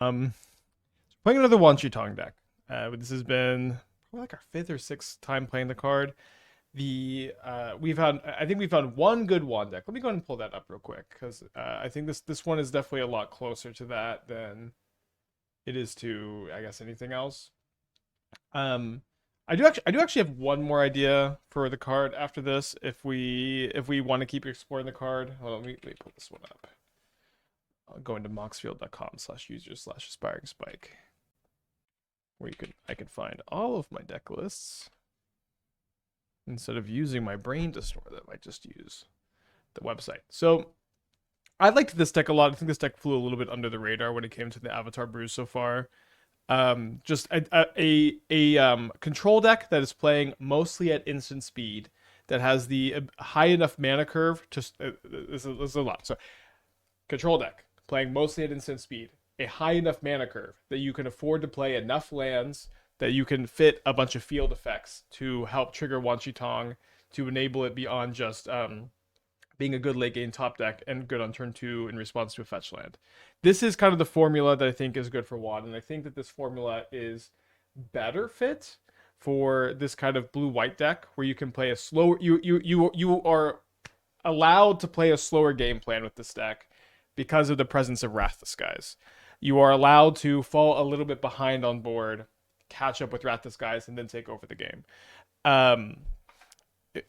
Um, Playing another Wan Shi Tong deck. This has been probably like our fifth or sixth time playing the card. I think we've found one good Wan deck. Let me go ahead and pull that up real quick because I think this one is definitely a lot closer to that than it is to, I guess, anything else. Um, I do actually have one more idea for the card after this. If we want to keep exploring the card, hold on, let me pull this one up. I'll go into moxfield.com/user/aspiring spike, where I can find all of my deck lists instead of using my brain to store them. I just use the website. So I liked this deck a lot. I think this deck flew a little bit under the radar when it came to the Avatar brews so far. Just a control deck that is playing mostly at instant speed, that has the high enough mana curve to this is a lot. So control deck playing mostly at instant speed, a high enough mana curve that you can afford to play enough lands that you can fit a bunch of field effects to help trigger Wan Shi Tong, to enable it beyond just being a good late game top deck and good on turn 2 in response to a fetch land. This is kind of the formula that I think is good for Wan, and I think that this formula is better fit for this kind of blue-white deck where you can play a slower you are allowed to play a slower game plan with this deck because of the presence of Wrath the Skies. You are allowed to fall a little bit behind on board, catch up with Wrath the Skies, and then take over the game. Um,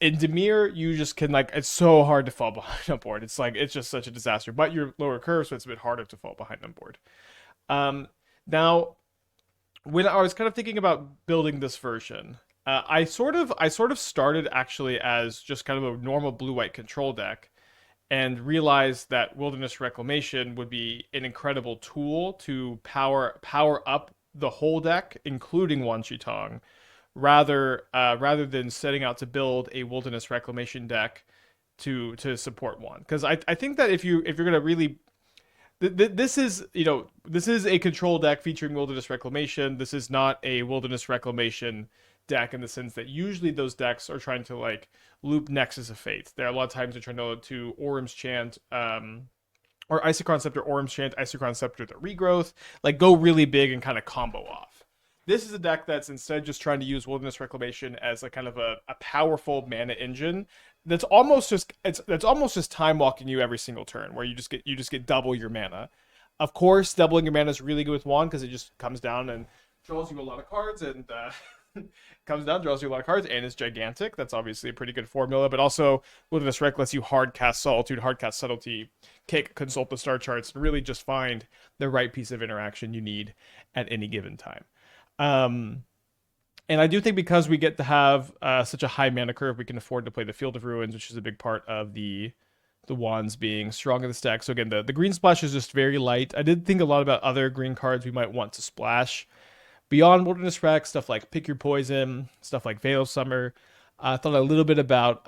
in Dimir, you just can, like, it's so hard to fall behind on board. It's just such a disaster. But you're lower curve, so it's a bit harder to fall behind on board. Um, Now, when I was kind of thinking about building this version, I sort of started actually as just kind of a normal blue white control deck, and realized that Wilderness Reclamation would be an incredible tool to power up the whole deck, including Wan Shi Tong, rather than setting out to build a Wilderness Reclamation deck to support one. Because I think that if you're gonna really this is, this is a control deck featuring Wilderness Reclamation. This is not a Wilderness Reclamation deck in the sense that usually those decks are trying to, like, loop Nexus of Fate. There are a lot of times they're trying to Orum's Chant, or Isochron Scepter, Orum's Chant, Isochron Scepter, the regrowth, like, go really big and kind of combo off. This is a deck that's instead just trying to use Wilderness Reclamation as a kind of a powerful mana engine that's almost just time walking you every single turn, where you just get double your mana. Of course, doubling your mana is really good with Wand because it just comes down and draws you a lot of cards, and comes down, draws you a lot of cards, and is gigantic. That's obviously a pretty good formula. But also, Wilderness Rec lets you hard cast Solitude, hard cast Subtlety, kick, consult the star charts, and really just find the right piece of interaction you need at any given time. Um, and I do think because we get to have such a high mana curve, we can afford to play the Field of Ruins, which is a big part of the wands being strong in the stack. So again, the green splash is just very light. I did think a lot about other green cards we might want to splash beyond Wilderness Wreck, stuff like Pick Your Poison, stuff like Veil of Summer. I thought a little bit about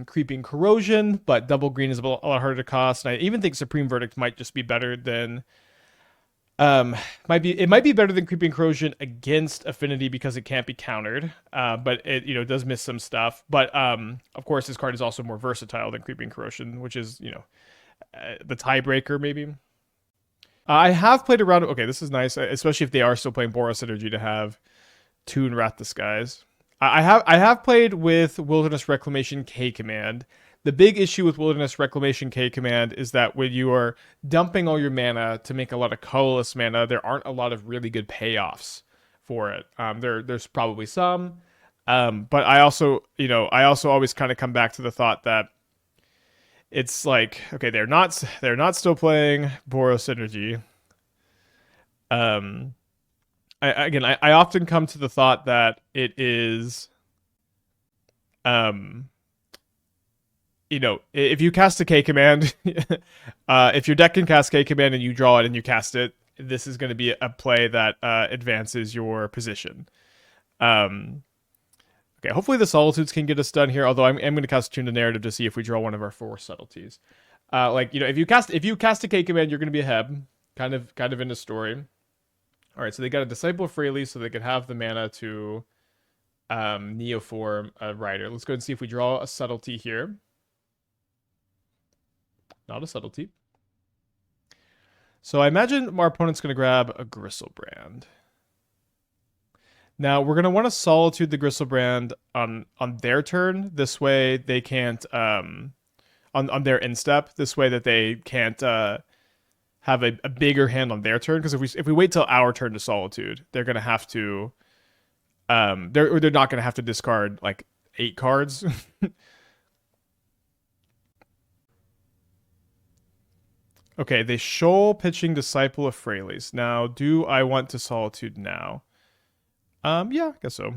Creeping Corrosion, but double green is a lot harder to cost. And I even think Supreme Verdict might just be better than it might be better than Creeping Corrosion against Affinity because it can't be countered. But it does miss some stuff. But of course, this card is also more versatile than Creeping Corrosion, which is the tiebreaker maybe. I have played around. Okay, this is nice, especially if they are still playing Boros Energy to have Toon Wrath the Skies. I have played with Wilderness Reclamation K Command. The big issue with Wilderness Reclamation K Command is that when you are dumping all your mana to make a lot of colorless mana, there aren't a lot of really good payoffs for it. There's probably some, but I also always kind of come back to the thought that it's like, okay, they're not still playing Boros Energy. Um, I often come to the thought that it is, um, if you cast a K command, if your deck can cast K command and you draw it and you cast it, this is going to be a play that advances your position. Um, okay, hopefully the Solitudes can get us done here. Although I'm going to cast Tune the Narrative to see if we draw one of our four subtleties. If you cast a K command, you're going to be a Heb, kind of in the story. All right, so they got a Disciple of Fraley, so they could have the mana to Neoform a Rider. Let's go and see if we draw a subtlety here. Not a subtlety. So I imagine our opponent's going to grab a Gristlebrand. Now we're going to want to Solitude the Gristlebrand on their turn. This way they can't on their instep. This way that they can't have a bigger hand on their turn. Because if we wait till our turn to Solitude, they're going to have to they're not going to have to discard like 8 cards. Okay, they shoal pitching Disciple of Freyles. Now, do I want to Solitude now? Yeah, I guess so.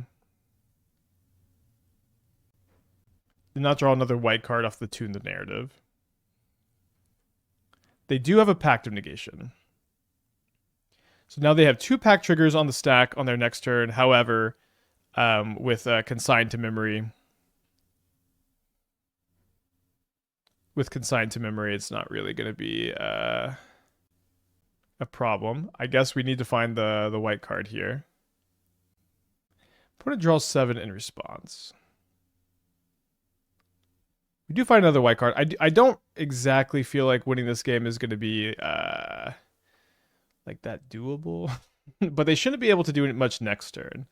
Did not draw another white card off the Tune the Narrative. They do have a Pact of Negation. So now they have 2 Pact triggers on the stack on their next turn. However, with Consign to Memory. With Consign to Memory, it's not really going to be a problem. I guess we need to find the white card here. Opponent draws 7 in response. We do find another white card. I don't exactly feel like winning this game is going to be like that doable. But they shouldn't be able to do it much next turn.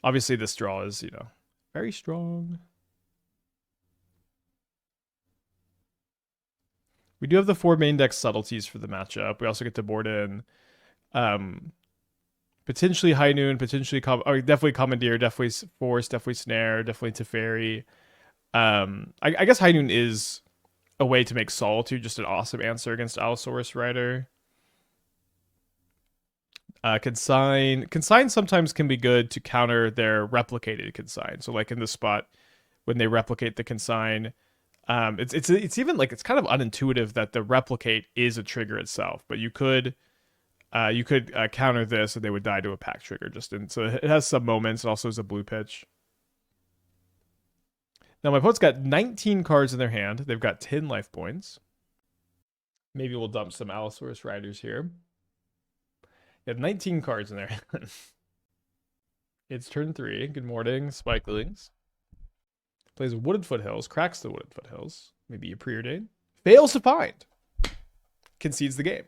Obviously, this draw is, you know, very strong. We do have the 4 main deck subtleties for the matchup. We also get to board in potentially High Noon, potentially definitely Commandeer, definitely Force, definitely Snare, definitely Teferi. I guess High Noon is a way to make Solitude just an awesome answer against Allosaurus Rider. Consign sometimes can be good to counter their replicated Consign. So like in this spot, when they replicate the Consign, it's even like it's kind of unintuitive that the replicate is a trigger itself, but you could counter this and they would die to a pack trigger. So it has some moments. It also is a blue pitch. Now my opponent's got 19 cards in their hand. They've got 10 life points. Maybe we'll dump some Allosaurus Riders here. They have 19 cards in their hand. It's turn 3. Good morning, Spikelings. Plays Wooded Foothills, cracks the Wooded Foothills. Maybe a preordain. Fails to find. Concedes the game.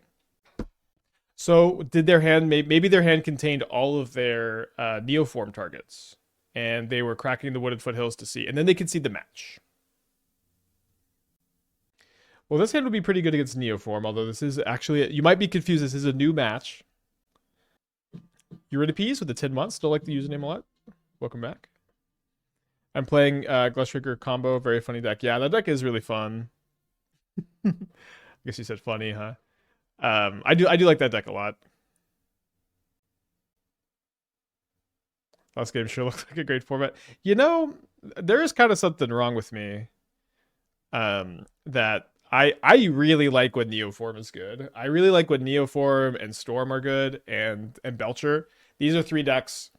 So did their hand, maybe their hand contained all of their Neoform targets. And they were cracking the Wooded Foothills to see. And then they concede the match. Well, this hand would be pretty good against Neoform, although this is actually, you might be confused, this is a new match. Euripides with the 10 months, still like the username a lot. Welcome back. I'm playing Glushraker combo, very funny deck. Yeah, that deck is really fun. I guess you said funny, huh? I do like that deck a lot. Last game sure looks like a great format. You know, there is kind of something wrong with me. That I really like when Neoform is good. I really like when Neoform and Storm are good, and Belcher. These are 3 decks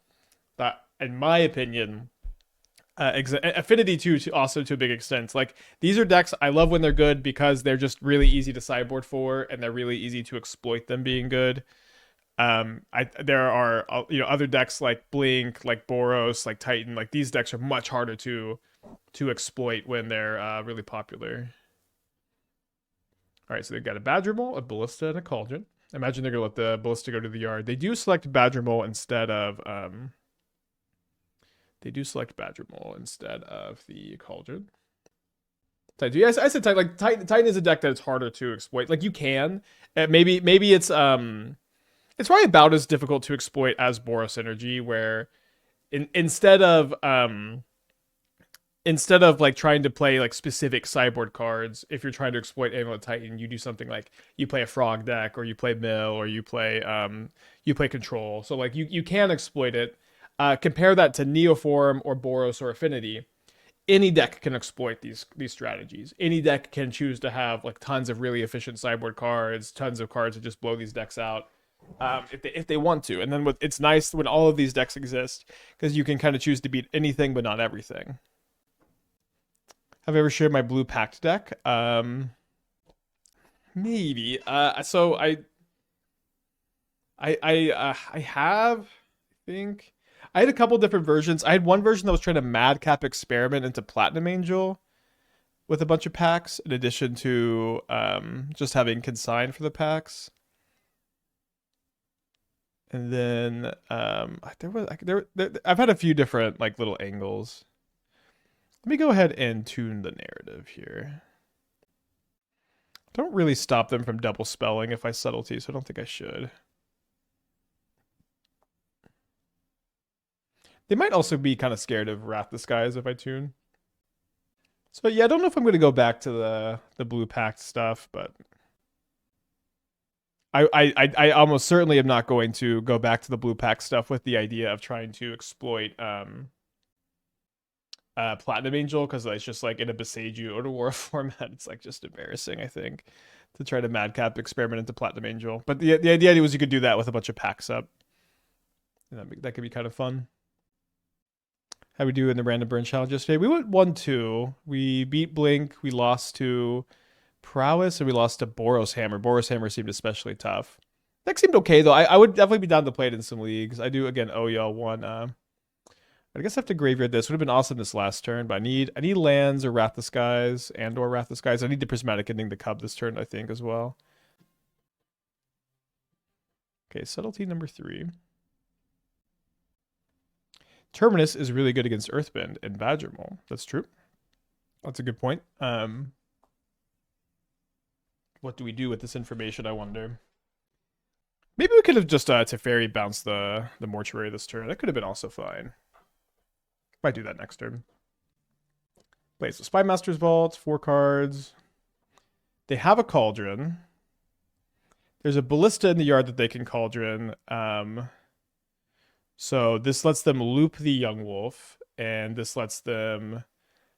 that, in my opinion, Affinity too, also to a big extent. Like, these are decks I love when they're good because they're just really easy to sideboard for, and they're really easy to exploit them being good. There are other decks like Blink, like Boros, like Titan. Like, these decks are much harder to exploit when they're really popular. All right, so they've got a Badgermole, a Ballista, and a Cauldron. Imagine they're gonna let the Ballista go to the yard. They do select Badgermole instead of the Cauldron. Titan. Yes, I said Titan. Like Titan is a deck that it's harder to exploit. Like, you can. Maybe it's probably about as difficult to exploit as Boros Energy, where instead of like trying to play like specific sideboard cards, if you're trying to exploit Amulet Titan, you do something like you play a Frog deck, or you play Mill, or you play Control. So like you can exploit it. Compare that to Neoform or Boros or Affinity. Any deck can exploit these strategies. Any deck can choose to have like tons of really efficient sideboard cards, tons of cards that just blow these decks out, if they want to. And then it's nice when all of these decks exist, because you can kind of choose to beat anything but not everything. Have I ever shared my blue Pact deck? Maybe. So I have, I think. I had a couple different versions. I had one version that was trying to madcap Experiment into Platinum Angel. with a bunch of packs in addition to just having Consign for the packs. And then I've had a few different like little angles. Let me go ahead and tune the narrative here. Don't really stop them from double spelling if I subtlety, so I don't think I should. They might also be kind of scared of Wrath Disguise if I tune. So yeah, I don't know if I'm going to go back to the blue pact stuff, but I almost certainly am not going to go back to the blue pact stuff with the idea of trying to exploit Platinum Angel, because it's just like in a Beseiju Odor War format, it's like just embarrassing, I think, to try to madcap experiment into Platinum Angel. But the idea was you could do that with a bunch of packs up. That could be kind of fun. How we do in the random burn challenge yesterday? We went 1-2. We beat Blink. We lost to Prowess, and we lost to Boros Hammer. Boros Hammer seemed especially tough. Deck seemed okay though. I would definitely be down to play it in some leagues. I do again owe y'all one. I guess I have to graveyard this. Would have been awesome this last turn, but I need lands or Wrath Disguise or Wrath Disguise. I need the Prismatic Ending to cub this turn, I think, as well. Okay, Subtlety number 3. Terminus is really good against Earthbend and Badger Mole. That's true. That's a good point. What do we do with this information, I wonder? Maybe we could have just Teferi bounced the Mortuary this turn. That could have been also fine. Might do that next turn. Wait, so Spy Master's Vault, 4 cards. They have a Cauldron. There's a Ballista in the yard that they can Cauldron. So this lets them loop the Young Wolf, and this lets them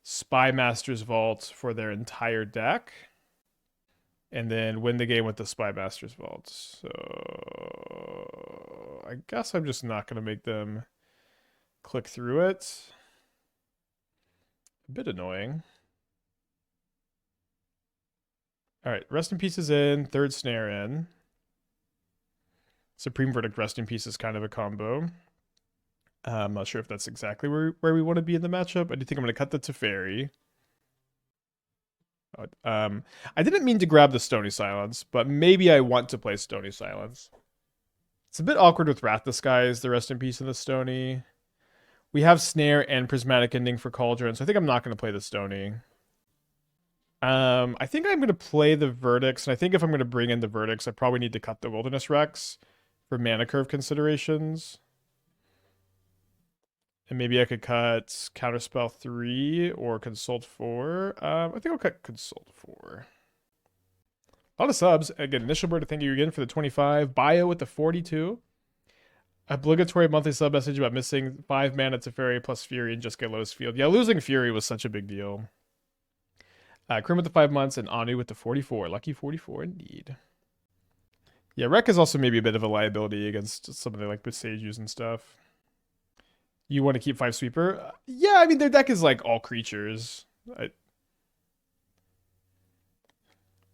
Spy Master's Vault for their entire deck, and then win the game with the Spy Master's Vault. So I guess I'm just not going to make them click through it. A bit annoying. All right, Rest in Peace is in, third Snare in. Supreme Verdict, Rest in Peace is kind of a combo. I'm not sure if that's exactly where we want to be in the matchup. I do think I'm going to cut the Teferi. I didn't mean to grab the Stony Silence, but maybe I want to play Stony Silence. It's a bit awkward with Wrath Disguise, the Rest in Peace and the Stony. We have Snare and Prismatic Ending for Cauldron, so I think I'm not going to play the Stony. I think I'm going to play the Verdicts, and I think if I'm going to bring in the Verdicts, I probably need to cut the Wilderness Rex for mana curve considerations. And maybe I could cut Counterspell 3 or Consult 4. I think I'll cut Consult 4. A lot of subs. Again, Initial Bird, thank you again for the 25. Bio with the 42. Obligatory monthly sub message about missing 5 mana Teferi plus Fury and just get Lotus Field. Yeah, losing Fury was such a big deal. Krim with the 5 months and Anu with the 44. Lucky 44 indeed. Yeah, Rec is also maybe a bit of a liability against some of the like Besejus and stuff. You want to keep 5 Sweeper? Yeah, I mean, their deck is like all creatures.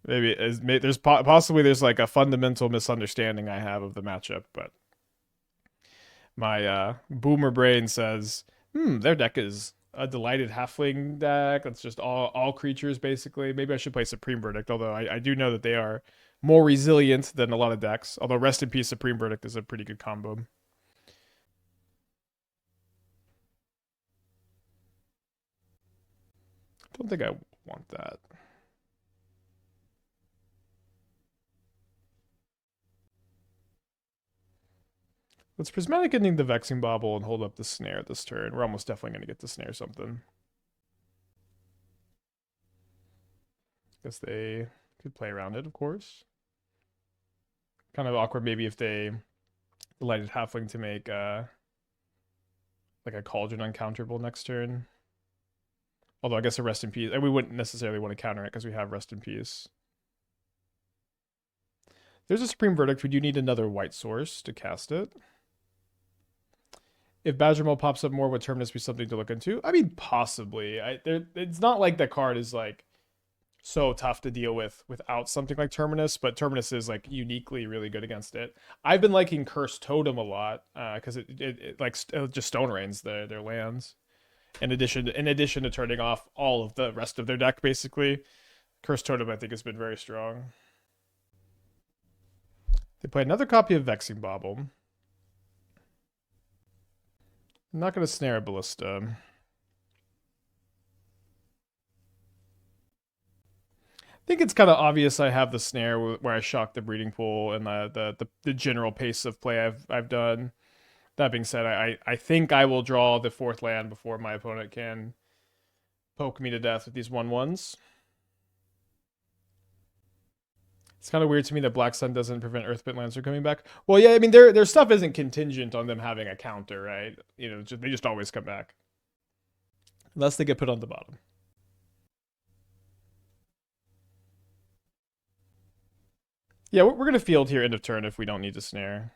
There's possibly like a fundamental misunderstanding I have of the matchup, but my boomer brain says, their deck is a Delighted Halfling deck. That's just all creatures, basically. Maybe I should play Supreme Verdict, although I do know that they are more resilient than a lot of decks. Although Rest in Peace Supreme Verdict is a pretty good combo. Don't think I want that. Let's Prismatic Ending the Vexing Bauble and hold up the Snare this turn. We're almost definitely going to get the Snare something. Guess they could play around it, of course. Kind of awkward maybe if they Delighted Halfling to make like a Cauldron uncounterable next turn. Although I guess a Rest in Peace, and we wouldn't necessarily want to counter it because we have Rest in Peace. There's a Supreme Verdict. We do need another white source to cast it. If Badger Mole pops up more, would Terminus be something to look into? I mean, possibly. It's not like the card is like so tough to deal with without something like Terminus, but Terminus is like uniquely really good against it. I've been liking Cursed Totem a lot because it just Stone Rains their lands. In addition to turning off all of the rest of their deck, basically. Curse Totem, I think, has been very strong. They play another copy of Vexing Bauble. I'm not going to snare a Ballista. I think it's kind of obvious I have the snare where I shock the breeding pool and the general pace of play I've done. That being said, I think I will draw the 4th land before my opponent can poke me to death with these 1/1s. It's kind of weird to me that Black Sun doesn't prevent Earthbent lands from coming back. Well, yeah, I mean their stuff isn't contingent on them having a counter, right? You know, they just always come back unless they get put on the bottom. Yeah, we're gonna field here end of turn if we don't need to snare.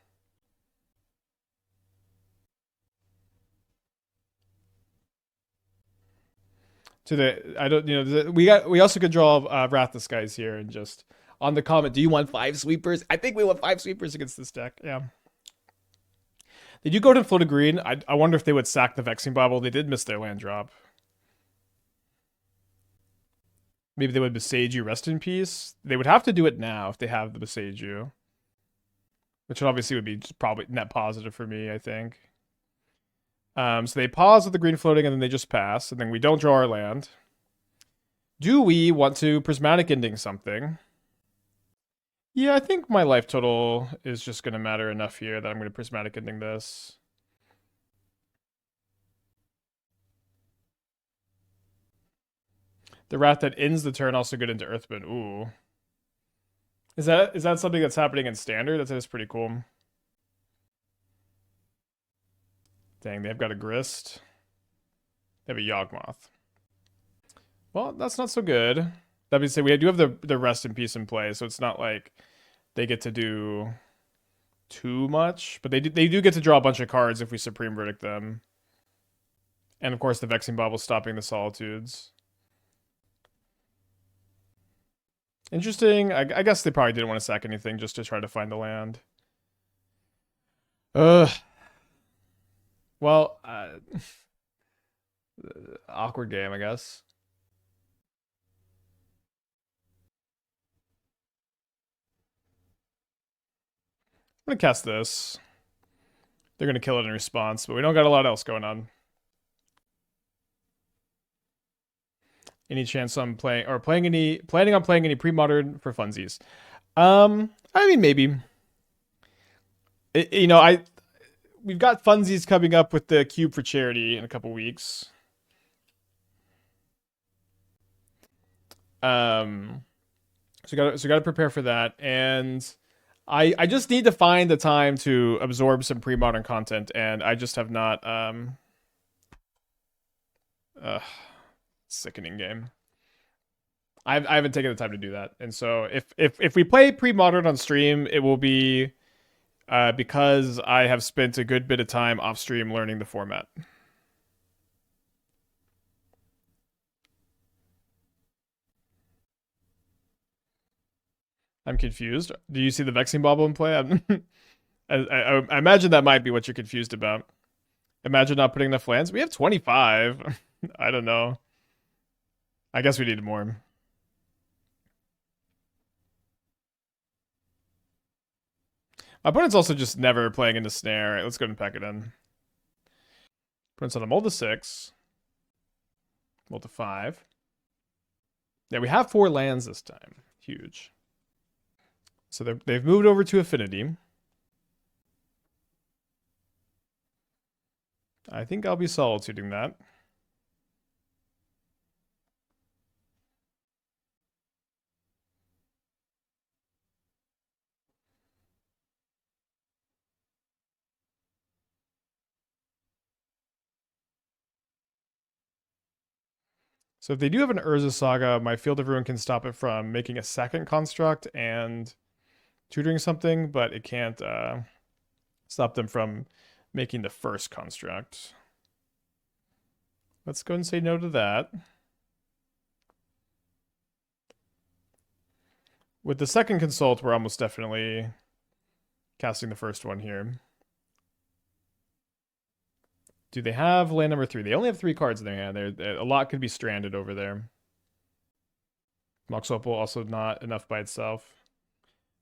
I don't, you know, we also could draw Wrath Disguise here and just on the comment. Do you want 5 sweepers? I think we want 5 sweepers against this deck. Yeah. They do go to Flooded Green. I wonder if they would sack the Vexing Bauble. They did miss their land drop. Maybe they would Besage You, Rest in Peace. They would have to do it now if they have the Besage You, which obviously would be just probably net positive for me, I think. So they pause with the green floating and then they just pass, and then we don't draw our land. Do we want to Prismatic Ending something? Yeah, I think my life total is just going to matter enough here that I'm going to Prismatic Ending this. The Wrath that ends the turn also get into Earthbend. Ooh. Is that something that's happening in Standard? That is pretty cool. Dang, they've got a Grist. They have a Yawgmoth. Well, that's not so good. That means we do have the Rest in Peace in play, so it's not like they get to do too much. But they do get to draw a bunch of cards if we Supreme Verdict them. And of course the Vexing Bauble stopping the Solitudes. Interesting. I guess they probably didn't want to sack anything just to try to find the land. Well, awkward game, I guess. I'm gonna cast this. They're gonna kill it in response, but we don't got a lot else going on. Any chance I'm planning on playing any pre-modern for funsies? I mean maybe. You know, we've got funsies coming up with the cube for charity in a couple weeks. So gotta prepare for that, and I just need to find the time to absorb some pre-modern content, and I just have not. Sickening game. I haven't taken the time to do that, and so if we play pre-modern on stream, it will be because I have spent a good bit of time off stream learning the format. I'm confused. Do you see the Vexing Bauble in play? I imagine that might be what you're confused about. Imagine not putting enough lands. We have 25. I don't know. I guess we need more. My opponent's also just never playing into Snare. Right, let's go and pack it in. Opponent's on a Mold to 6. Mold to 5. Yeah, we have 4 lands this time. Huge. So they've moved over to Affinity. I think I'll be solituding that. So if they do have an Urza Saga, my Field of Ruin can stop it from making a second construct and tutoring something, but it can't stop them from making the first construct. Let's go and say no to that. With the second consult, we're almost definitely casting the first one here. Do they have land number 3? They only have 3 cards in their hand. A lot could be stranded over there. Mox Opal also not enough by itself.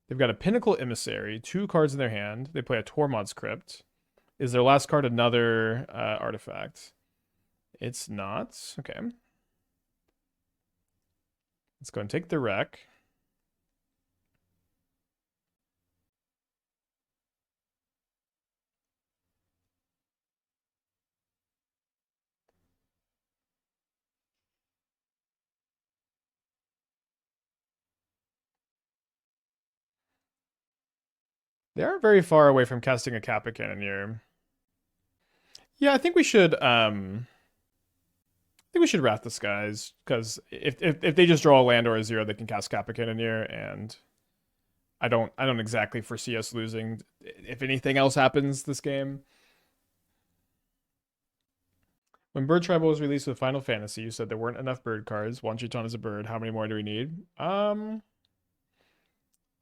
They've got a Pinnacle Emissary, 2 cards in their hand. They play a Tormod's Crypt. Is their last card another artifact? It's not. Okay. Let's go and take the wreck. They are very far away from casting a Kappa Cannoneer. Yeah, I think we should Wrath the Skies, because if they just draw a land or a 0, they can cast Kappa Cannoneer, and I don't exactly foresee us losing if anything else happens this game. When Bird Tribal was released with Final Fantasy, you said there weren't enough bird cards. Wan Shi Tong is a bird. How many more do we need?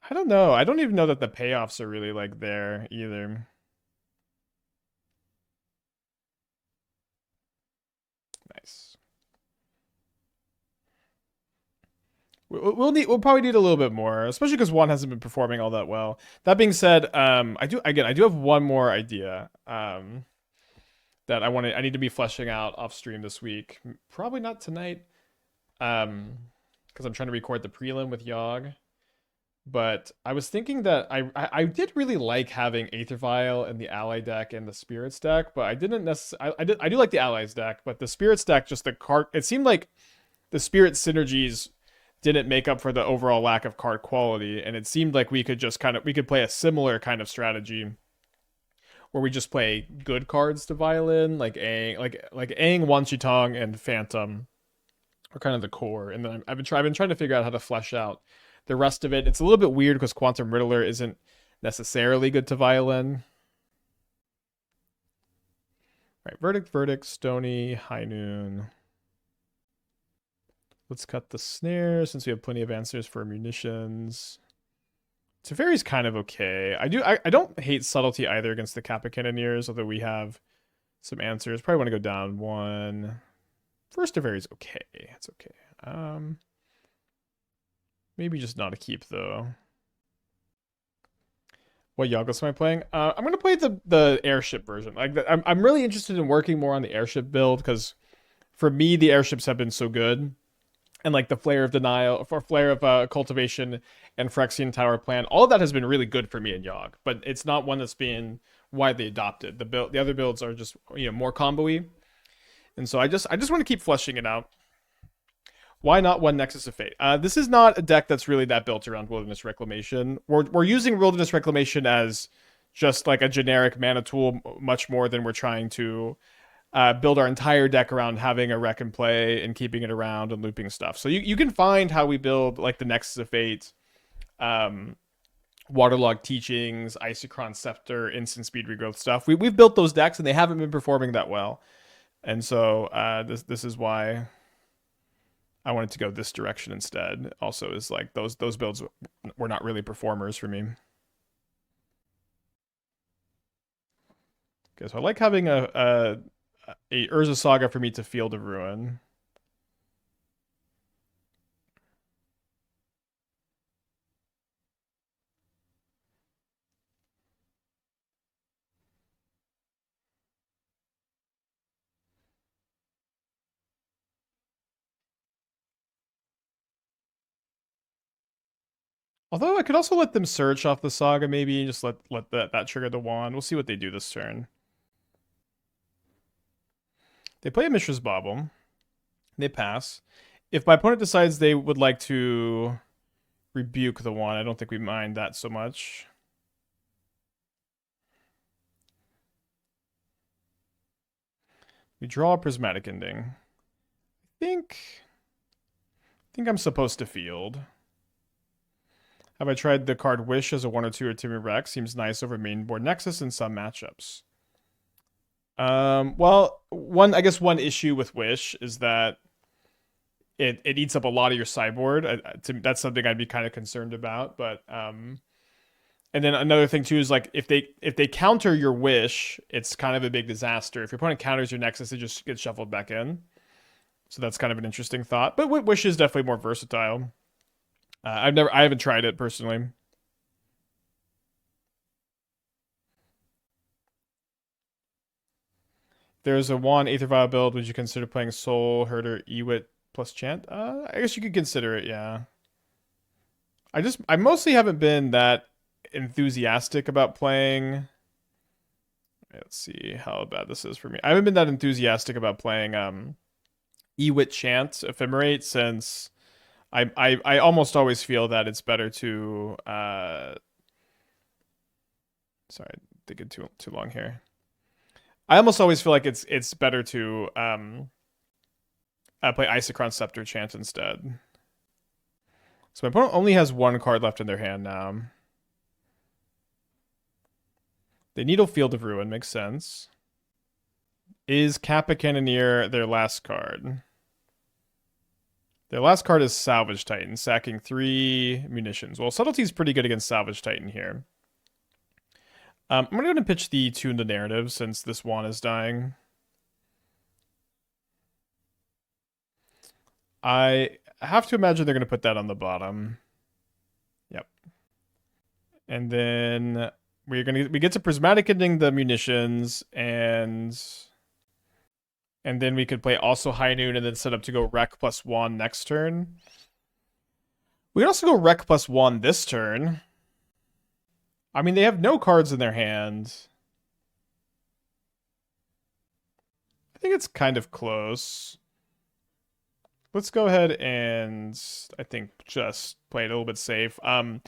I don't know. I don't even know that the payoffs are really like there either. Nice. We'll probably need a little bit more, especially because one hasn't been performing all that well. That being said, I do have one more idea that I need to be fleshing out off stream this week. Probably not tonight, because I'm trying to record the prelim with Yogg. But I was thinking that I did really like having Aether Vial in the ally deck and the Spirits deck, but I didn't necessarily. I do like the allies deck, but the Spirits deck, just the card. It seemed like the Spirit synergies didn't make up for the overall lack of card quality, and it seemed like we could play a similar kind of strategy where we just play good cards to Violin, like Aang, Wan Shi Tong, and Phantom are kind of the core, and then I've been trying to figure out how to flesh out the rest of it. It's a little bit weird because Quantum Riddler isn't necessarily good to Violin. Right, Verdict, Stony, High Noon. Let's cut the snare since we have plenty of answers for munitions. Teferi's kind of okay. I don't hate Subtlety either against the Kappa Cannoneers, although we have some answers. Probably want to go down 1. First Teferi's okay. It's okay. Maybe just not a keep though. What Yoggos am I playing? I'm gonna play the airship version. I'm really interested in working more on the airship build, because for me the airships have been so good, and like the Flare of Denial, for Flare of Cultivation, and Phyrexian Tower Plan, all of that has been really good for me in Yogg. But it's not one that's being widely adopted. The other builds are just more combo-y, and so I just want to keep fleshing it out. Why not one Nexus of Fate? This is not a deck that's really that built around Wilderness Reclamation. We're using Wilderness Reclamation as just like a generic mana tool, much more than we're trying to build our entire deck around having a Wreck and Play and keeping it around and looping stuff. So you can find how we build like the Nexus of Fate, Waterlogged Teachings, Isochron Scepter, Instant Speed Regrowth stuff. We've built those decks and they haven't been performing that well. And so this is why I wanted to go this direction instead. Also, is like those builds were not really performers for me. Okay, so I like having a Urza Saga for me to Field of Ruin. Although I could also let them search off the Saga, maybe just let that trigger the wand. We'll see what they do this turn. They play a Mishra's Bauble. They pass. If my opponent decides they would like to rebuke the wand, I don't think we mind that so much. We draw a Prismatic Ending. I think I'm supposed to field. Have I tried the card Wish as a 1 or 2 or Timmy Rex? Seems nice over main board Nexus in some matchups. Well, I guess one issue with Wish is that it eats up a lot of your sideboard. That's something I'd be kind of concerned about. But And then another thing too is like if they counter your wish, it's kind of a big disaster. If your opponent counters your Nexus, it just gets shuffled back in. So that's kind of an interesting thought. But wish is definitely more versatile. I haven't tried it personally. There's a Wan Aether Vial build. Would you consider playing Soul Herder Ewit plus Chant? I guess you could consider it. Yeah. I mostly haven't been that enthusiastic about playing. Let's see how bad this is for me. I haven't been that enthusiastic about playing Ewit Chant Ephemerate since I almost always feel that it's better to sorry, thinking too long here. I almost always feel like it's better to play Isochron Scepter Chant instead. So my opponent only has one card left in their hand now. They Needle Field of Ruin, makes sense. Is Kappa Cannoneer their last card? Their last card is Salvage Titan, sacking 3 munitions. Well, Subtlety is pretty good against Salvage Titan here. I'm going to go ahead and pitch the Tune the Narrative since this one is dying. I have to imagine they're going to put that on the bottom. Yep. And then we get to Prismatic Ending the munitions, and then we could play also High Noon and then set up to go Wreck plus 1 next turn. We can also go Wreck plus 1 this turn. I mean, they have no cards in their hand. I think it's kind of close. Let's go ahead and I think just play it a little bit safe. I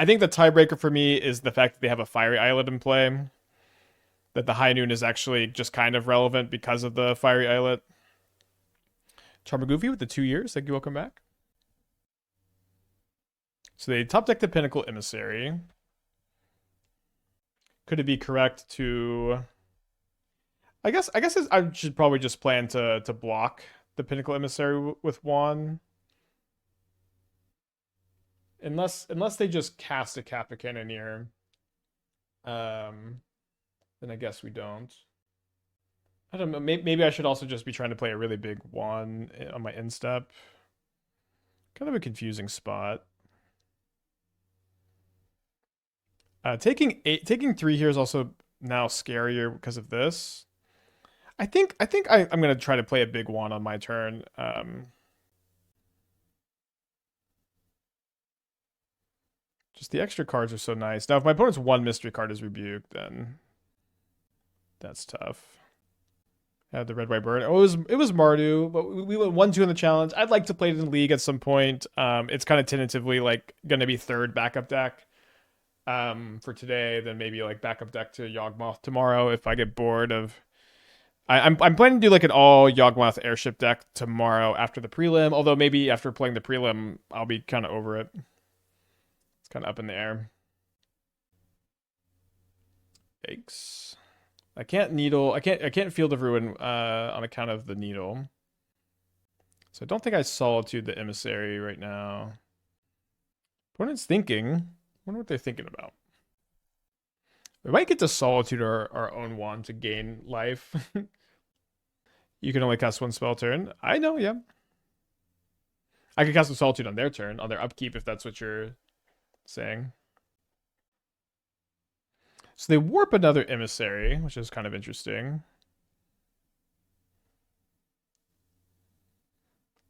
think the tiebreaker for me is the fact that they have a Fiery Islet in play. That the High Noon is actually just kind of relevant because of the Fiery Islet. Charmagoofy with the 2 years. Thank you. Welcome back. So they top deck the Pinnacle Emissary. Could it be correct to? I guess I should probably just plan to block the Pinnacle Emissary with Wan. Unless they just cast a Kappa Cannoneer. Then I guess we don't. I don't know. Maybe I should also just be trying to play a really big Wan on my instep. Kind of a confusing spot. Taking 3 here is also now scarier because of this. I think I'm gonna try to play a big Wan on my turn. Just the extra cards are so nice. Now, if my opponent's one mystery card is rebuked, then that's tough. Had the red white bird. Oh, it was Mardu, but we went 1-2 in the challenge. I'd like to play it in the league at some point. It's kind of tentatively like gonna be third backup deck. For today, then maybe like backup deck to Yawgmoth tomorrow if I get bored of. I'm planning to do like an all Yawgmoth airship deck tomorrow after the prelim. Although maybe after playing the prelim, I'll be kind of over it. It's kind of up in the air. Yikes! I can't needle. I can't Field of Ruin on account of the needle. So I don't think I Solitude the Emissary right now. Opponent's thinking. Wonder what they're thinking about. We might get to Solitude our own Wand to gain life. You can only cast 1 spell turn. I know, yeah. I could cast a Solitude on their turn, on their upkeep, if that's what you're saying. So they warp another Emissary, which is kind of interesting.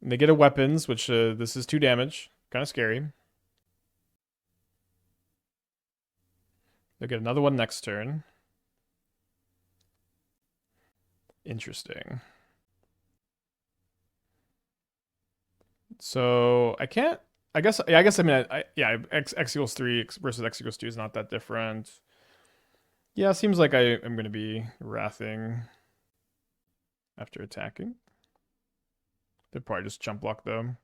And they get a weapons, which this is 2 damage. Kind of scary. They'll get another one next turn. Interesting. So I can't. I guess. Yeah. I mean. Yeah. X equals 3 versus X equals 2 is not that different. Yeah. Seems like I am going to be wrathing after attacking. They'll probably just jump block though.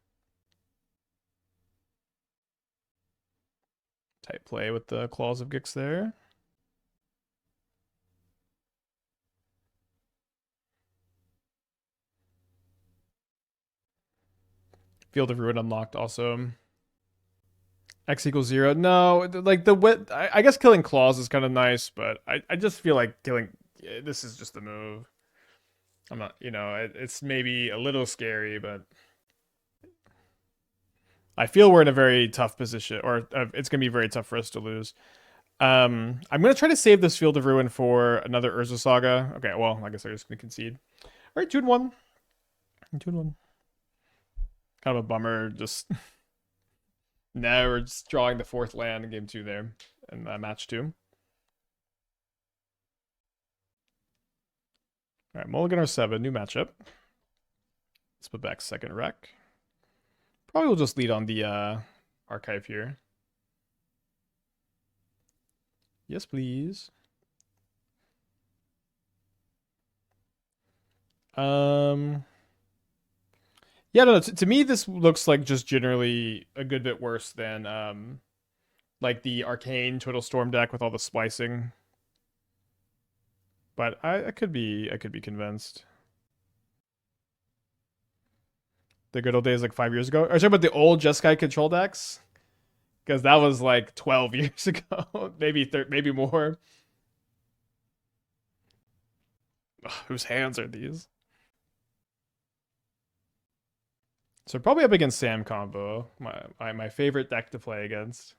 Tight play with the Claws of Gix there. Field of Ruin unlocked also. X equals 0. No, like I guess killing claws is kind of nice, but I just feel like killing. This is just the move. I'm not, it's maybe a little scary, but I feel we're in a very tough position, or it's gonna be very tough for us to lose. I'm gonna try to save this Field of Ruin for another Urza Saga. Okay, well, I guess I'm just gonna concede. All right, 2-1. 2-1. Kind of a bummer. Just now we're just drawing the fourth land in game 2 there, and match 2. All right, Mulligan R7, new matchup. Let's put back second rec. Probably will just lead on the archive here. Yes, please. Yeah, no, to me this looks like just generally a good bit worse than like the Arcane Total Storm deck with all the splicing. But I could be convinced. The good old days like 5 years ago. Are you talking about the old Jeskai control decks? Because that was like 12 years ago, maybe more. Ugh, whose hands are these? So probably up against Sam combo, my favorite deck to play against.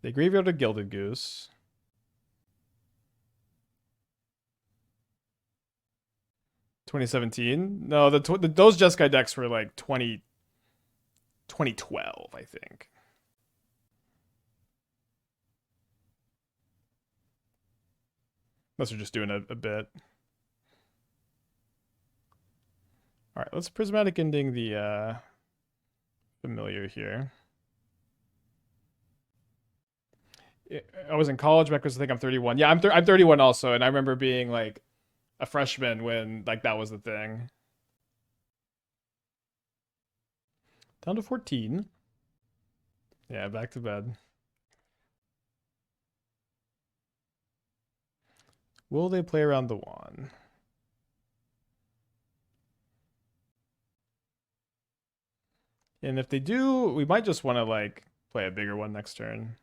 They graveyard a Gilded Goose. 2017? No, those Jeskai decks were like 2012, I think. Unless we're just doing a bit. All right, let's Prismatic Ending the familiar here. I was in college back because I think I'm 31. Yeah, I'm 31 also, and I remember being like a freshman when like that was the thing. Down to 14. Yeah, back to bed. Will they play around the wand? And if they do, we might just want to like play a bigger one next turn.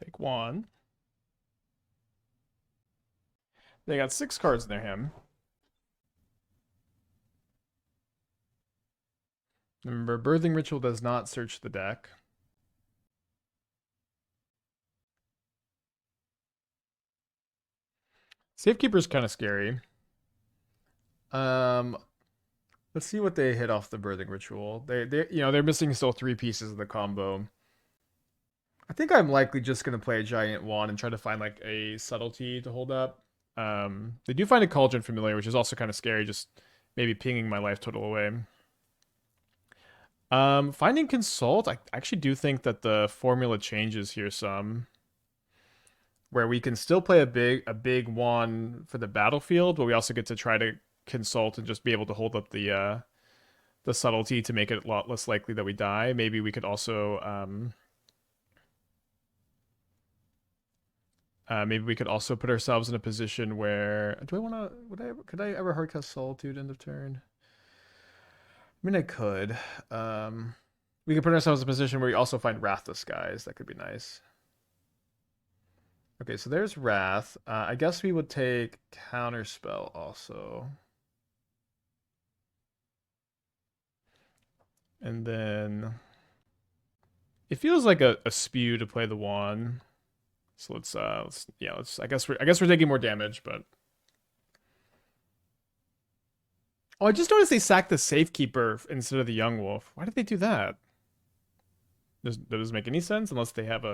Take one. They got 6 cards in their hand. Remember, Birthing Ritual does not search the deck. Safekeeper's kind of scary. Let's see what they hit off the Birthing Ritual. They're missing still 3 pieces of the combo. I think I'm likely just gonna play a Giant Wand and try to find like a Subtlety to hold up. They do find a Cauldron Familiar, which is also kind of scary, just maybe pinging my life total away. Finding Consult, I actually do think that the formula changes here some, where we can still play a big one for the battlefield, but we also get to try to consult and just be able to hold up the Subtlety to make it a lot less likely that we die. Maybe we could also put ourselves in a position where could I ever hardcast Solitude end of turn? I mean, I could. We could put ourselves in a position where we also find Wrathless Skies. That could be nice. Okay, so there's Wrath. I guess we would take Counterspell also. And then it feels like a spew to play the Wand. So let's I guess we're taking more damage, but oh, I just noticed they sacked the Safekeeper instead of the Young Wolf. Why did they do that? That doesn't make any sense unless they have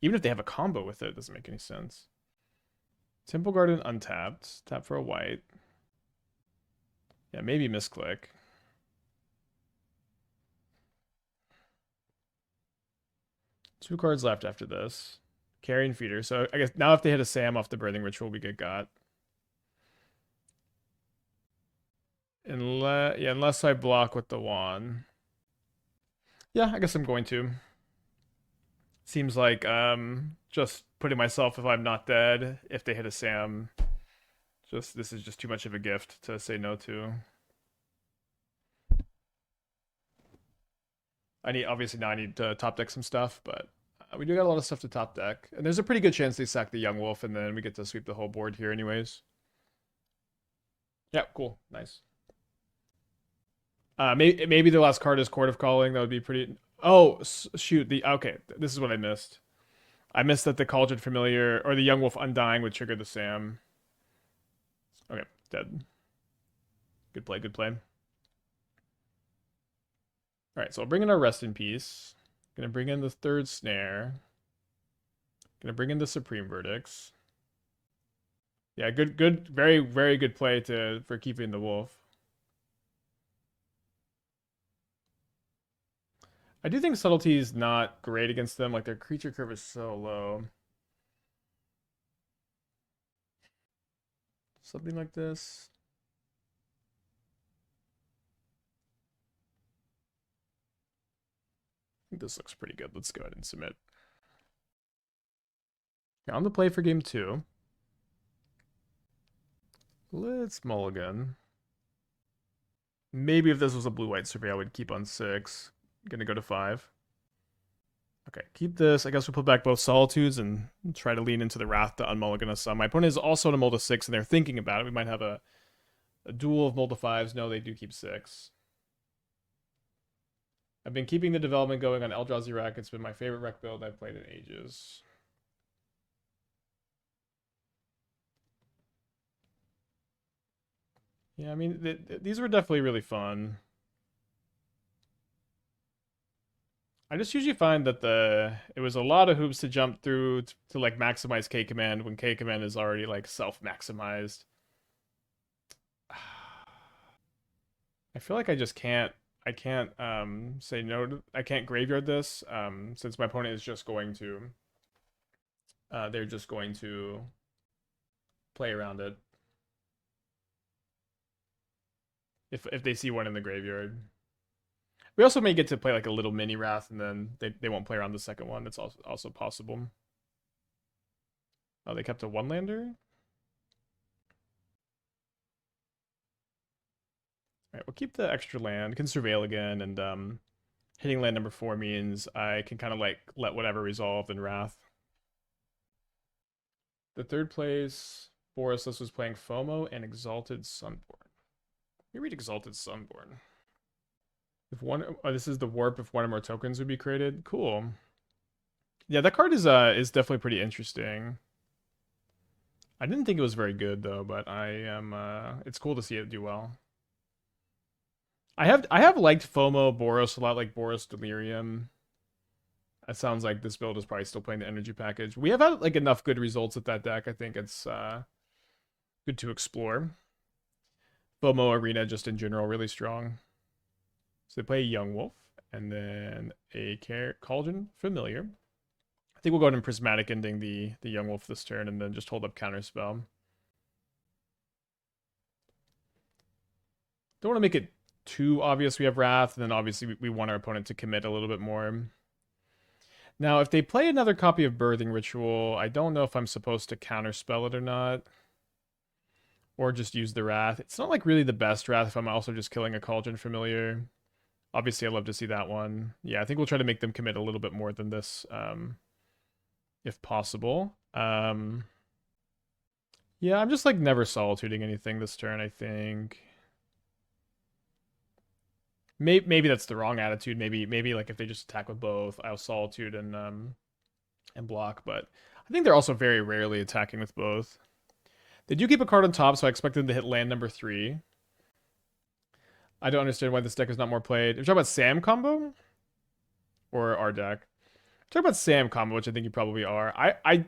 even if they have a combo with it doesn't make any sense. Temple Garden untapped. Tap for a white. Yeah, maybe misclick. Two cards left after this. Carrion Feeder. So I guess now if they hit a Sam off the Birthing Ritual, we get got. Unless I block with the Wand. Yeah, I guess I'm going to. Seems like just putting myself if I'm not dead, if they hit a Sam, just this is just too much of a gift to say no to. I need obviously now I need to top deck some stuff, but we do got a lot of stuff to top deck, and there's a pretty good chance they sack the Young Wolf, and then we get to sweep the whole board here, anyways. Yeah, cool, nice. Maybe the last card is Court of Calling. That would be pretty. Oh shoot! Okay, this is what I missed. I missed that the Cauldron Familiar or the Young Wolf Undying would trigger the Sam. Okay, dead. Good play, good play. All right, so I'll bring in our Rest in Peace. Gonna bring in the third Snare. Gonna bring in the Supreme Verdicts. Yeah, good, very, very good play for keeping the wolf. I do think Subtlety is not great against them. Like, their creature curve is so low. Something like this. I think this looks pretty good. Let's go ahead and submit. Okay, on the play for game 2. Let's mulligan. Maybe if this was a blue-white survey, I would keep on 6. Gonna go to 5. Okay, keep this. I guess we'll put back both Solitudes and try to lean into the Wrath to unmulligan us some. My opponent is also in a mull to 6, and they're thinking about it. We might have a duel of mull to 5s. No, they do keep 6. I've been keeping the development going on Eldrazi Wreck. It's been my favorite Wreck build I've played in ages. Yeah, I mean, these were definitely really fun. I just usually find that it was a lot of hoops to jump through to like maximize K command when K command is already like self-maximized. I feel like I just can't say no to, I can't graveyard this since my opponent is just going to they're just going to play around it if they see one in the graveyard. We also may get to play like a little mini Wrath, and then they won't play around the second one. It's also possible. Oh, they kept a one-lander? Alright, we'll keep the extra land. Can Surveil again, and hitting land number 4 means I can kind of like let whatever resolve in Wrath. The third place, Boris, this was playing FOMO and Exalted Sunborn. Let me read Exalted Sunborn. If one, this is the warp. If one or more tokens would be created, cool. Yeah, that card is definitely pretty interesting. I didn't think it was very good though, but I am. It's cool to see it do well. I have liked FOMO Boros a lot, like Boros Delirium. It sounds like this build is probably still playing the energy package. We have had like enough good results with that deck. I think it's good to explore. FOMO Arena just in general really strong. So they play a Young Wolf, and then a Cauldron Familiar. I think we'll go ahead and Prismatic Ending the Young Wolf this turn, and then just hold up Counterspell. Don't want to make it too obvious we have Wrath, and then obviously we want our opponent to commit a little bit more. Now, if they play another copy of Birthing Ritual, I don't know if I'm supposed to Counterspell it or not. Or just use the Wrath. It's not like really the best Wrath if I'm also just killing a Cauldron Familiar. Obviously, I'd love to see that one. Yeah, I think we'll try to make them commit a little bit more than this, if possible. Yeah, I'm just like never solituding anything this turn, I think. Maybe that's the wrong attitude. Maybe like if they just attack with both, I'll solitude and block. But I think they're also very rarely attacking with both. They do keep a card on top, so I expect them to hit land number 3. I don't understand why this deck is not more played. You're talking about Sam combo? Or our deck? Talk about Sam combo, which I think you probably are. I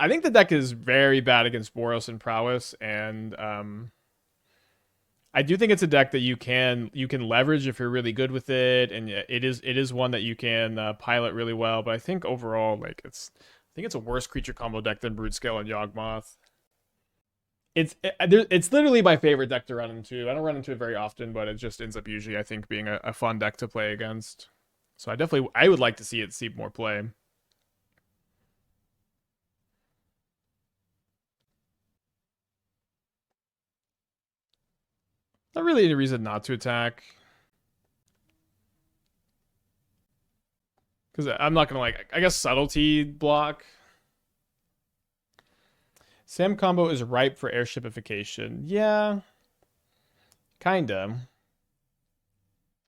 think the deck is very bad against Boros and Prowess, and I do think it's a deck that you can leverage if you're really good with it, and it is one that you can pilot really well. But I think overall, like I think it's a worse creature combo deck than Brutescale and Yawgmoth. It's literally my favorite deck to run into. I don't run into it very often, but it just ends up usually, I think, being a fun deck to play against. So I would like to see it see more play. Not really any reason not to attack. Because I'm not going to I guess Subtlety block. Sam combo is ripe for airshipification. Yeah. Kinda.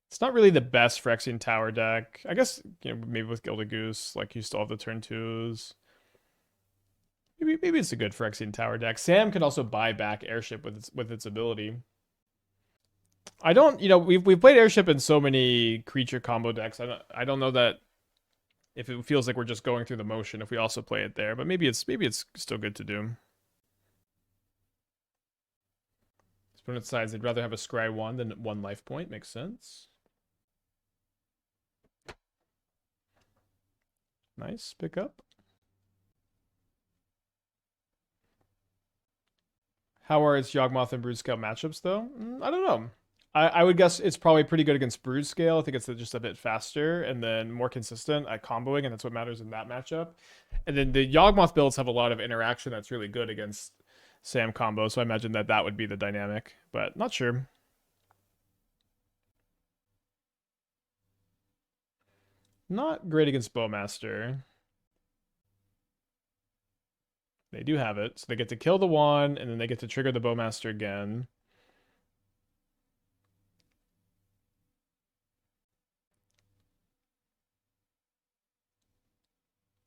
It's not really the best Phyrexian Tower deck. I guess, maybe with Gilded Goose, you still have the turn 2s. Maybe it's a good Phyrexian Tower deck. Sam can also buy back Airship with its ability. I don't, we've played Airship in so many creature combo decks. I don't know that if it feels like we're just going through the motion if we also play it there, but maybe it's still good to do. Opponent decides they'd rather have a Scry 1 than 1 life point. Makes sense. Nice pickup. How are its Yawgmoth and Brood Scale matchups, though? I don't know. I would guess it's probably pretty good against Brood Scale. I think it's just a bit faster and then more consistent at comboing, and that's what matters in that matchup. And then the Yawgmoth builds have a lot of interaction that's really good against Sam combo, so I imagine that would be the dynamic, but not sure. Not great against Bowmaster. They do have it, so they get to kill the one, and then they get to trigger the Bowmaster again.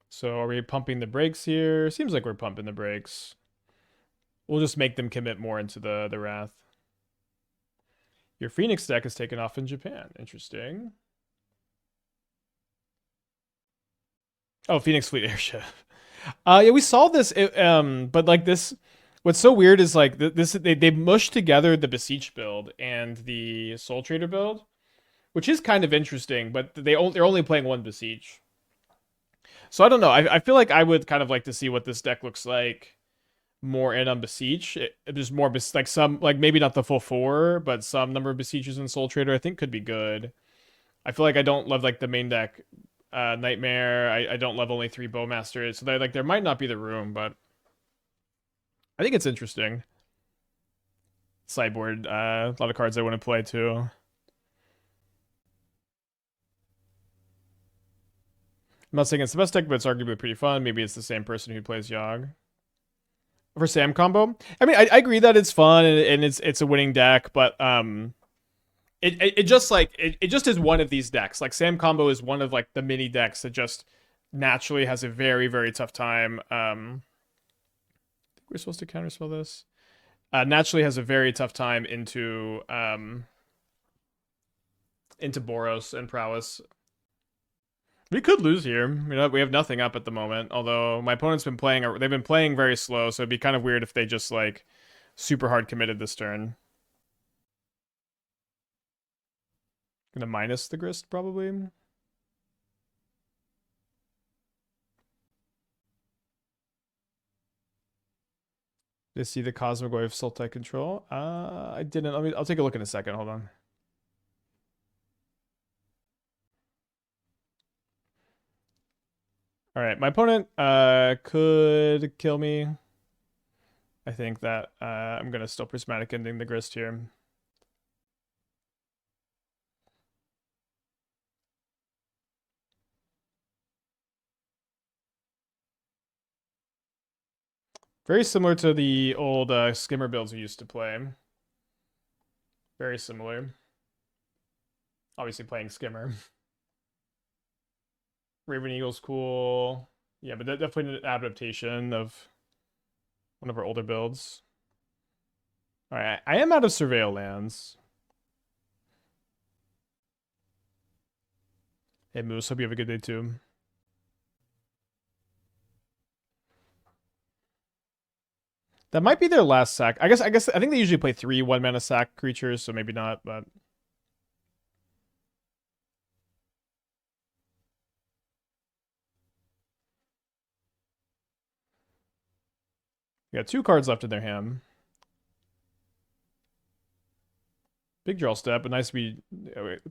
So are we pumping the brakes here? Seems like we're pumping the brakes. We'll just make them commit more into the Wrath. Your Phoenix deck is taken off in Japan. Interesting. Oh, Phoenix Fleet Airship. Yeah, we saw this, but this, what's so weird is they mushed together the Beseech build and the Soul Trader build, which is kind of interesting, but they're only playing one Beseech. So I don't know. I feel like I would kind of like to see what this deck looks like more in on Beseech. There's more some maybe not the full 4, but some number of Beseeches in Soul Trader I think could be good. I feel like I don't love the main deck Nightmare. I don't love only 3 Bowmasters, so there might not be the room, but I think it's interesting. Sideboard, a lot of cards I want to play too. I'm not saying it's the best deck, but it's arguably pretty fun. Maybe it's the same person who plays Yogg. For Sam combo, I mean, I agree that it's fun and it's a winning deck, but it just is one of these decks. Sam combo is one of the mini decks that just naturally has a very, very tough time. I think we're supposed to counterspell this. Naturally has a very tough time into Boros and Prowess. We could lose here. We have nothing up at the moment. Although my opponent's been playing, they've been playing very slow, so it'd be kind of weird if they just super hard committed this turn. Gonna minus the Grist probably. Did you see the Cosmic Wave Sultai control? I didn't. I'll take a look in a second. Hold on. All right, my opponent could kill me. I think that I'm gonna still Prismatic Ending the Grist here. Very similar to the old skimmer builds we used to play. Very similar. Obviously playing skimmer. Raven Eagle's cool. Yeah, but definitely an adaptation of one of our older builds. Alright, I am out of Surveil lands. Hey Moose, hope you have a good day too. That might be their last sack. I think they usually play 3 1-mana sack creatures, so maybe not, but they got 2 cards left in their hand. Big draw step, but nice to be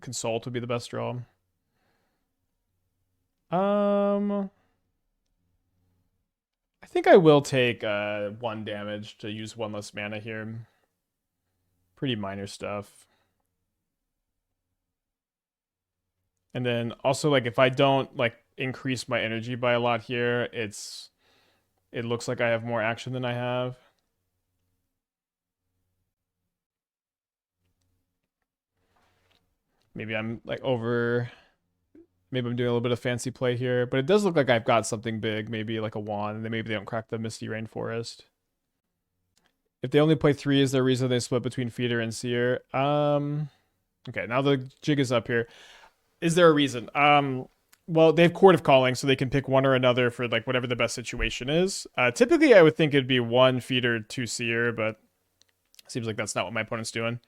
Consult would be the best draw. I think I will take 1 damage to use 1 less mana here. Pretty minor stuff. And then also, like, if I don't, like, increase my energy by a lot here, it looks like I have more action than I have. Maybe I'm, like, maybe I'm doing a little bit of fancy play here, but it does look like I've got something big, maybe like a wand, and then maybe they don't crack the Misty Rainforest. If they only play 3, is there a reason they split between Feeder and Seer? Okay, now the jig is up here. Is there a reason? Well, they have Court of Calling, so they can pick one or another for like whatever the best situation is. Typically, I would think it'd be 1 Feeder, 2 Seer, but seems like that's not what my opponent's doing.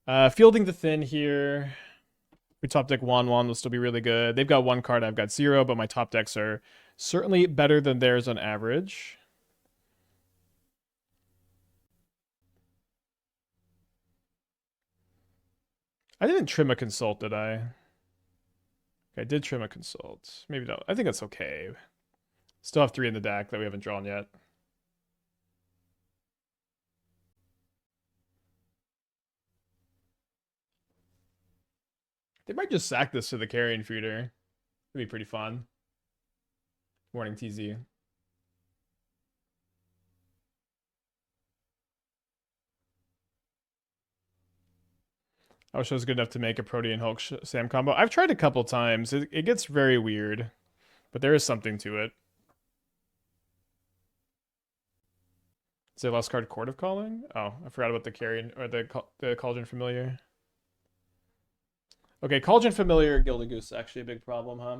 Fielding the Thin here. We top deck Wan will still be really good. They've got 1 card, I've got 0, but my top decks are certainly better than theirs on average. I didn't trim a Consult, did I? Okay, I did trim a Consult. Maybe not. I think that's okay. Still have 3 in the deck that we haven't drawn yet. They might just sack this to the Carrion Feeder. It'd be pretty fun. Morning TZ. I wish I was good enough to make a Protean Hulk Sam combo. I've tried a couple times. It gets very weird, but there is something to it. Is it last card Court of Calling? Oh, I forgot about the Carrion or the Cauldron Familiar. Okay, Cauldron Familiar, Gilded Goose is actually a big problem, huh?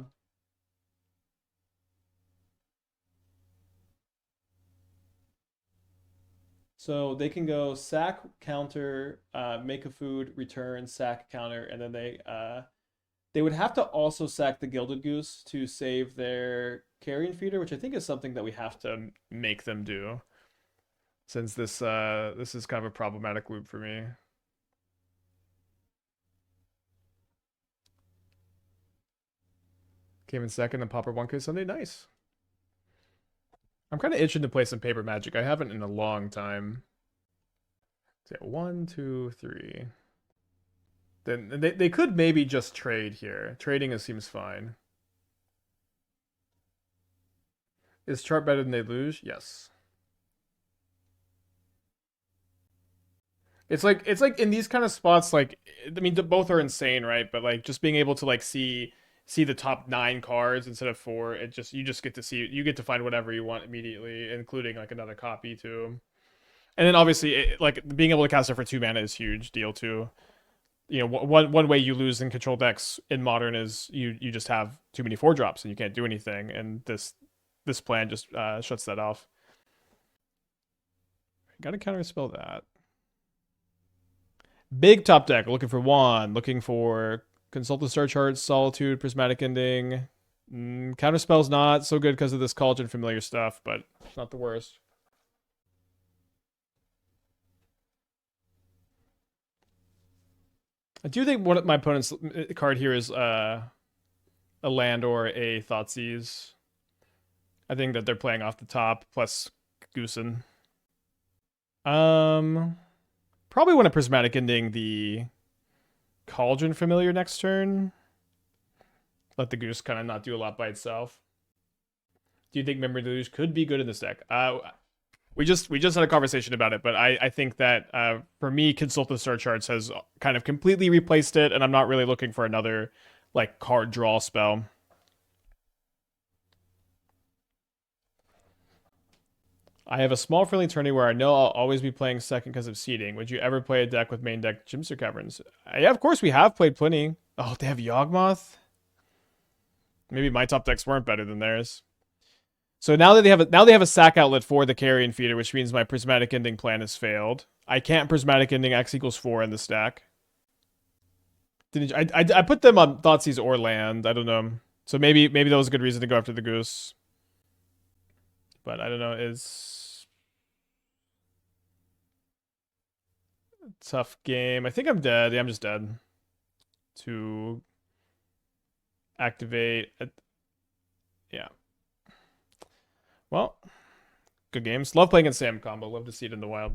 So they can go sack, counter, make a food, return, sack, counter, and then they would have to also sack the Gilded Goose to save their Carrion Feeder, which I think is something that we have to make them do. Since this is kind of a problematic loop for me. Came in second and Popper 1K Sunday. Nice. I'm kind of itching to play some Paper Magic. I haven't in a long time. So yeah, 1, 2, 3. Then they could maybe just trade here. Trading seems fine. Is chart better than they lose? Yes. It's like in these kind of spots, like I mean, both are insane, right? But like just being able to like see the top 9 cards instead of 4, you just get to see, you get to find whatever you want immediately, including like another copy too. And then obviously, like being able to cast it for 2 mana is huge deal too. You know, one way you lose in control decks in modern is you just have too many 4-drops and you can't do anything, and this plan just shuts that off. Gotta counterspell that. Big top deck, looking for Wan, looking for Consult the Star Charts, Solitude, Prismatic Ending. Counterspell's not so good because of this Cauldron Familiar stuff, but it's not the worst. I do think one of my opponent's card here is a land or a Thoughtseize. I think that they're playing off the top, plus Goosen. Probably want a Prismatic Ending the Cauldron Familiar next turn. Let the Goose kind of not do a lot by itself. Do you think Memory Deluge could be good in this deck? We just had a conversation about it, but I think that for me, Consult the Star Charts has kind of completely replaced it, and I'm not really looking for another like card draw spell. I have a small friendly tourney where I know I'll always be playing second because of seeding. Would you ever play a deck with main deck Jimster Caverns? Yeah, of course we have played plenty. Oh, they have Yawgmoth? Maybe my top decks weren't better than theirs. So now that they have a sack outlet for the Carrion Feeder, which means my Prismatic Ending plan has failed. I can't Prismatic Ending X=4 in the stack. I put them on Thoughtseize or land. I don't know. So maybe that was a good reason to go after the Goose. But I don't know. Is tough game. I think I'm dead. Yeah, I'm just dead. To activate. Yeah. Well, good games. Love playing in Sam combo. Love to see it in the wild.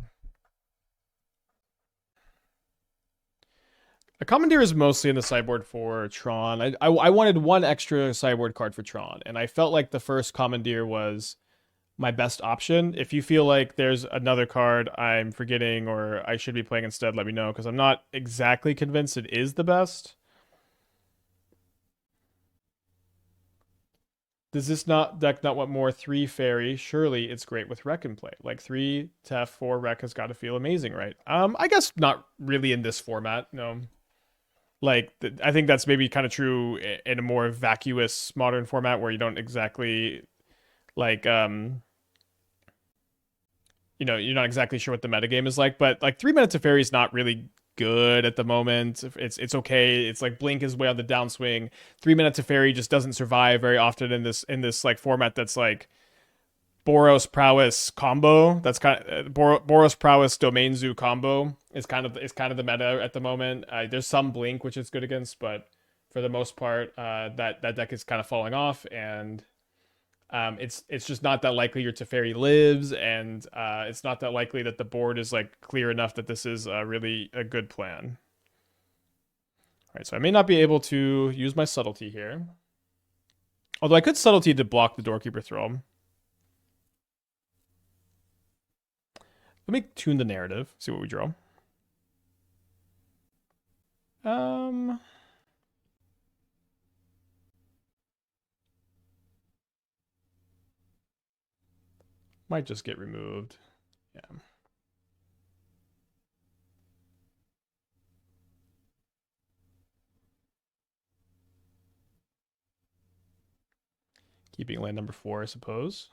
A Commandeer is mostly in the sideboard for Tron. I wanted one extra sideboard card for Tron, and I felt like the first Commandeer was my best option. If you feel like there's another card I'm forgetting or I should be playing instead, let me know, because I'm not exactly convinced it is the best. Does this deck not want more 3 fairy? Surely it's great with Wreck in play. Like 3 Tef, 4 Wreck has got to feel amazing, right? I guess not really in this format, no. Like, I think that's maybe kind of true in a more vacuous modern format where you don't exactly, like, you know, you're not exactly sure what the metagame is like, but like 3 minutes of fairy is not really good at the moment. It's okay. It's like Blink is way on the downswing. 3 minutes of fairy just doesn't survive very often in this like format that's like Boros Prowess combo. That's kind of Boros Prowess Domain Zoo combo is kind of the meta at the moment. There's some Blink which is good against, but for the most part, that deck is kind of falling off, and it's just not that likely your Teferi lives, and it's not that likely that the board is like clear enough that this is really a good plan. All right, so I may not be able to use my subtlety here, although I could subtlety to block the Doorkeeper Throw. Let me tune the narrative, see what we draw. Might just get removed. Yeah. Keeping land number 4, I suppose.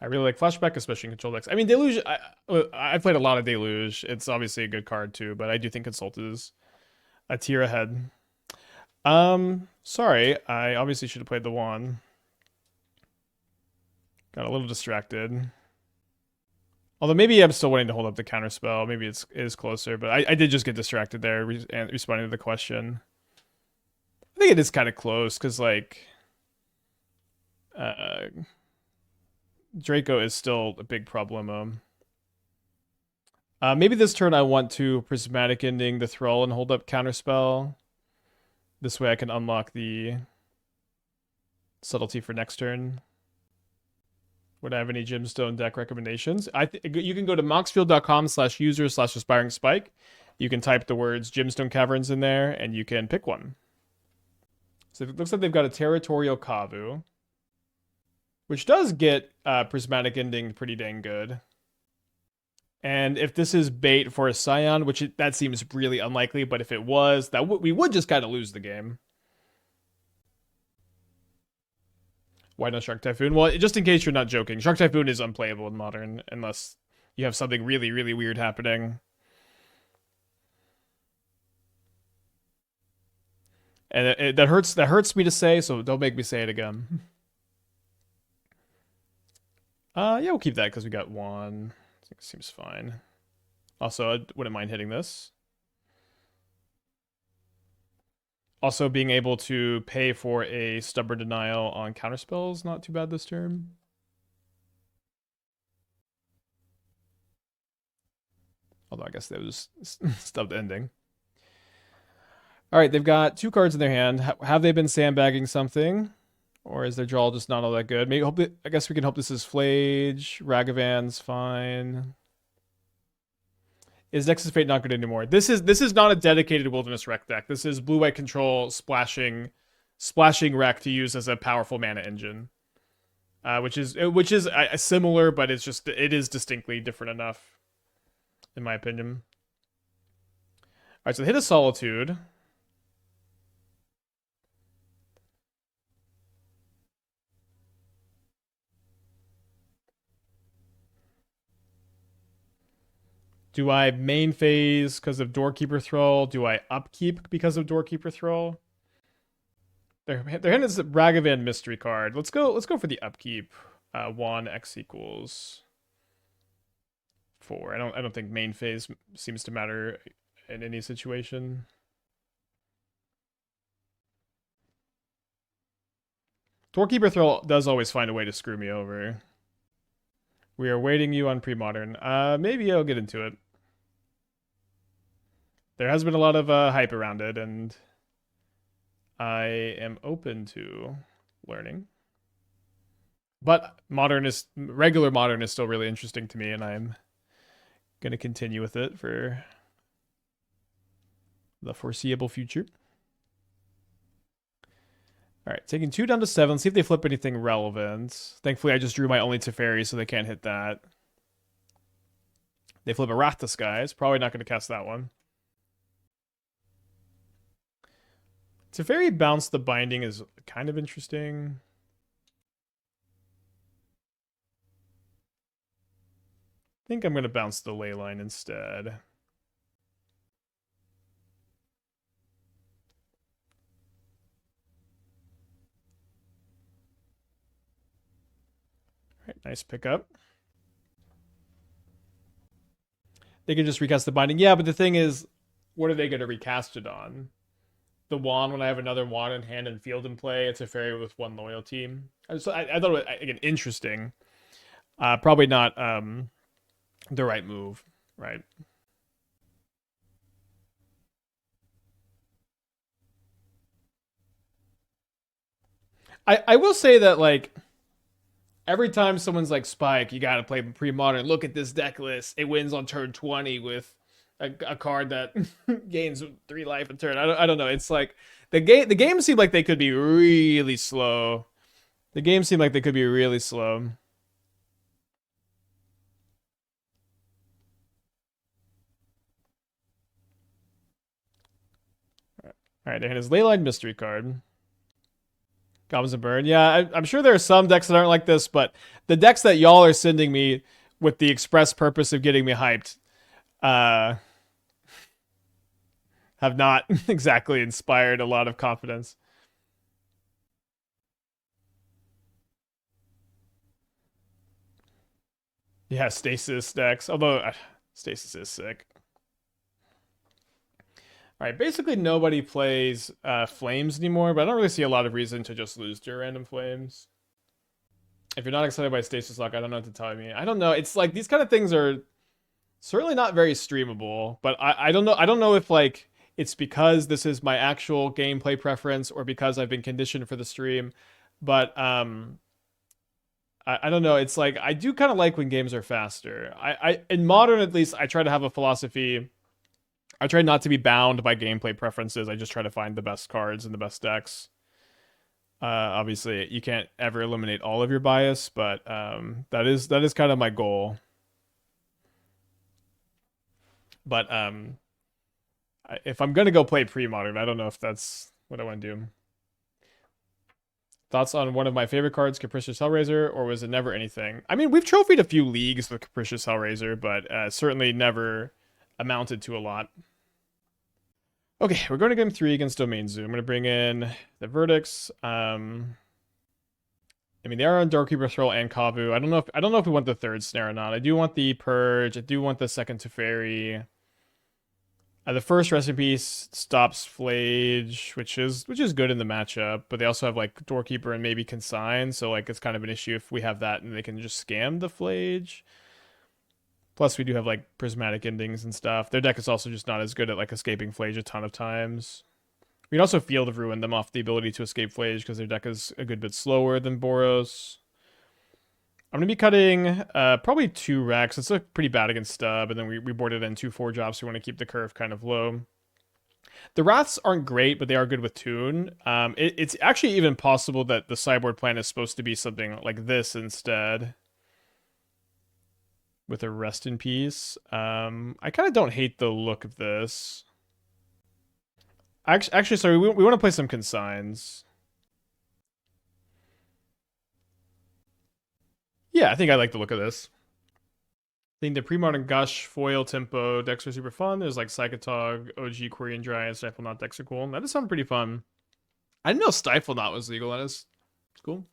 I really like Flashback, especially in control decks. I mean, Deluge, I played a lot of Deluge. It's obviously a good card too, but I do think Consult is a tier ahead. Sorry, I obviously should have played the Wan. Got a little distracted. Although maybe I'm still waiting to hold up the Counterspell. Maybe it is closer, but I did just get distracted there and responding to the question. I think it is kind of close because like Draco is still a big problem. Maybe this turn I want to Prismatic Ending the Thrall and hold up Counterspell. This way I can unlock the Subtlety for next turn. Would I have any Gemstone deck recommendations? You can go to moxfield.com/user/aspiring spike. You can type the words Gemstone Caverns in there, and you can pick one. So it looks like they've got a Territorial Kavu, which does get Prismatic Ending pretty dang good. And if this is bait for a Scion, that seems really unlikely, but if it was, we would just kind of lose the game. Why not Shark Typhoon? Well, just in case you're not joking, Shark Typhoon is unplayable in Modern unless you have something really, really weird happening. And that hurts me to say, so don't make me say it again. Yeah, we'll keep that because we got one. I think it seems fine. Also, I wouldn't mind hitting this. Also, being able to pay for a Stubborn Denial on Counterspell is not too bad this turn. Although I guess that was Stubbed Ending. All right, they've got 2 cards in their hand. Have they been sandbagging something? Or is their draw just not all that good? Maybe I guess we can hope this is Flage. Ragavan's fine. Is Nexus Fate not good anymore? This is not a dedicated Wilderness Rec deck. This is blue-white control splashing Rec to use as a powerful mana engine, which is similar, but it is distinctly different enough, in my opinion. All right, so hit a Solitude. Do I main phase because of Doorkeeper Thrall? Do I upkeep because of Doorkeeper Thrall? Their hand is a Ragavan mystery card. Let's go for the upkeep. 1 X equals 4. I don't think main phase seems to matter in any situation. Doorkeeper Thrall does always find a way to screw me over. We are waiting you on pre-modern. Maybe I'll get into it. There has been a lot of hype around it, and I am open to learning. But regular modern is still really interesting to me, and I'm going to continue with it for the foreseeable future. All right, taking 2 down to 7. See if they flip anything relevant. Thankfully, I just drew my only Teferi, so they can't hit that. They flip a Wrath Disguise. Probably not going to cast that one. Teferi bounce the binding is kind of interesting. I think I'm going to bounce the Leyline instead. All right, nice pickup. They can just recast the binding. Yeah, but the thing is, what are they going to recast it on? The Wan when I have another Wan in hand and field in play. It's a fairy with 1 loyalty. So I thought it was, again, interesting. Probably not the right move, right? I will say that, like, every time someone's like, Spike, you gotta play pre-modern. Look at this deck list. It wins on turn 20 with a card that gains 3 life a turn. I don't know. It's like the game seemed like they could be really slow. The game seemed like they could be really slow. All right, their hand is Leyline Mystery card. Goblins and Burn. Yeah, I'm sure there are some decks that aren't like this, but the decks that y'all are sending me with the express purpose of getting me hyped have not exactly inspired a lot of confidence. Yeah, Stasis decks. Although, Stasis is sick. All right, basically nobody plays Flames anymore, but I don't really see a lot of reason to just lose to random Flames. If you're not excited by Stasis Lock, I don't know what to tell you. I don't know. It's like these kind of things are certainly not very streamable, but I don't know. I don't know if, like, it's because this is my actual gameplay preference or because I've been conditioned for the stream. But I don't know. It's like I do kind of like when games are faster. I in modern, at least, I try to have a philosophy. I try not to be bound by gameplay preferences. I just try to find the best cards and the best decks. Obviously, you can't ever eliminate all of your bias, but that is kind of my goal. But if I'm gonna go play pre-modern, I don't know if that's what I want to do. Thoughts on one of my favorite cards, Capricious Hellraiser, or was it never anything? I mean, we've trophied a few leagues with Capricious Hellraiser, but certainly never amounted to a lot. Okay, we're going to game 3 against Domain Zoo. I'm going to bring in the Verdicts. I mean, they are on Doorkeeper Scroll and Kavu. I don't know if we want the 3rd Snare or not. I do want the Purge. I do want the 2nd Teferi. The first recipe stops Flage, which is good in the matchup, but they also have, like, Doorkeeper and maybe Consign, so, like, it's kind of an issue if we have that and they can just scam the Flage. Plus, we do have, like, prismatic endings and stuff. Their deck is also just not as good at, like, escaping Flage a ton of times. We can also Field of Ruin them off the ability to escape Flage because their deck is a good bit slower than Boros. I'm going to be cutting probably 2 Rex. It's pretty bad against Stub, and then we boarded in 2 4-drops, so we want to keep the curve kind of low. The Wraths aren't great, but they are good with Tune. It's actually even possible that the sideboard plan is supposed to be something like this instead, with a Rest in Peace. I kind of don't hate the look of this. Actually, sorry, we want to play some Consigns. Yeah, I think I like the look of this. I think the pre-modern Gush, Foil, Tempo decks are super fun. There's like Psychotog, OG, Quirion Dryad, Stifle Knot decks are cool. That does sound pretty fun. I didn't know Stifle Knot was legal. It's cool.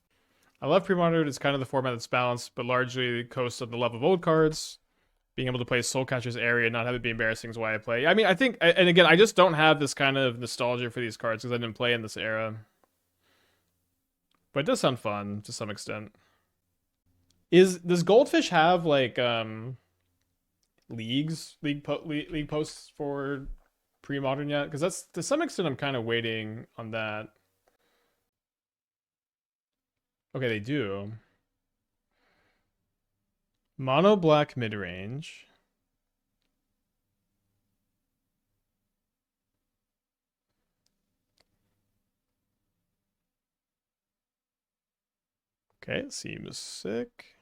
I love pre-modern. It's kind of the format that's balanced, but largely coasts on the love of old cards. Being able to play Soulcatcher's Area and not have it be embarrassing is why I play. I mean, I think, and again, I just don't have this kind of nostalgia for these cards because I didn't play in this era. But it does sound fun to some extent. Does Goldfish have like league posts for pre-modern yet? Because that's to some extent I'm kind of waiting on that. Okay, they do. Mono black mid range. Okay, seems sick.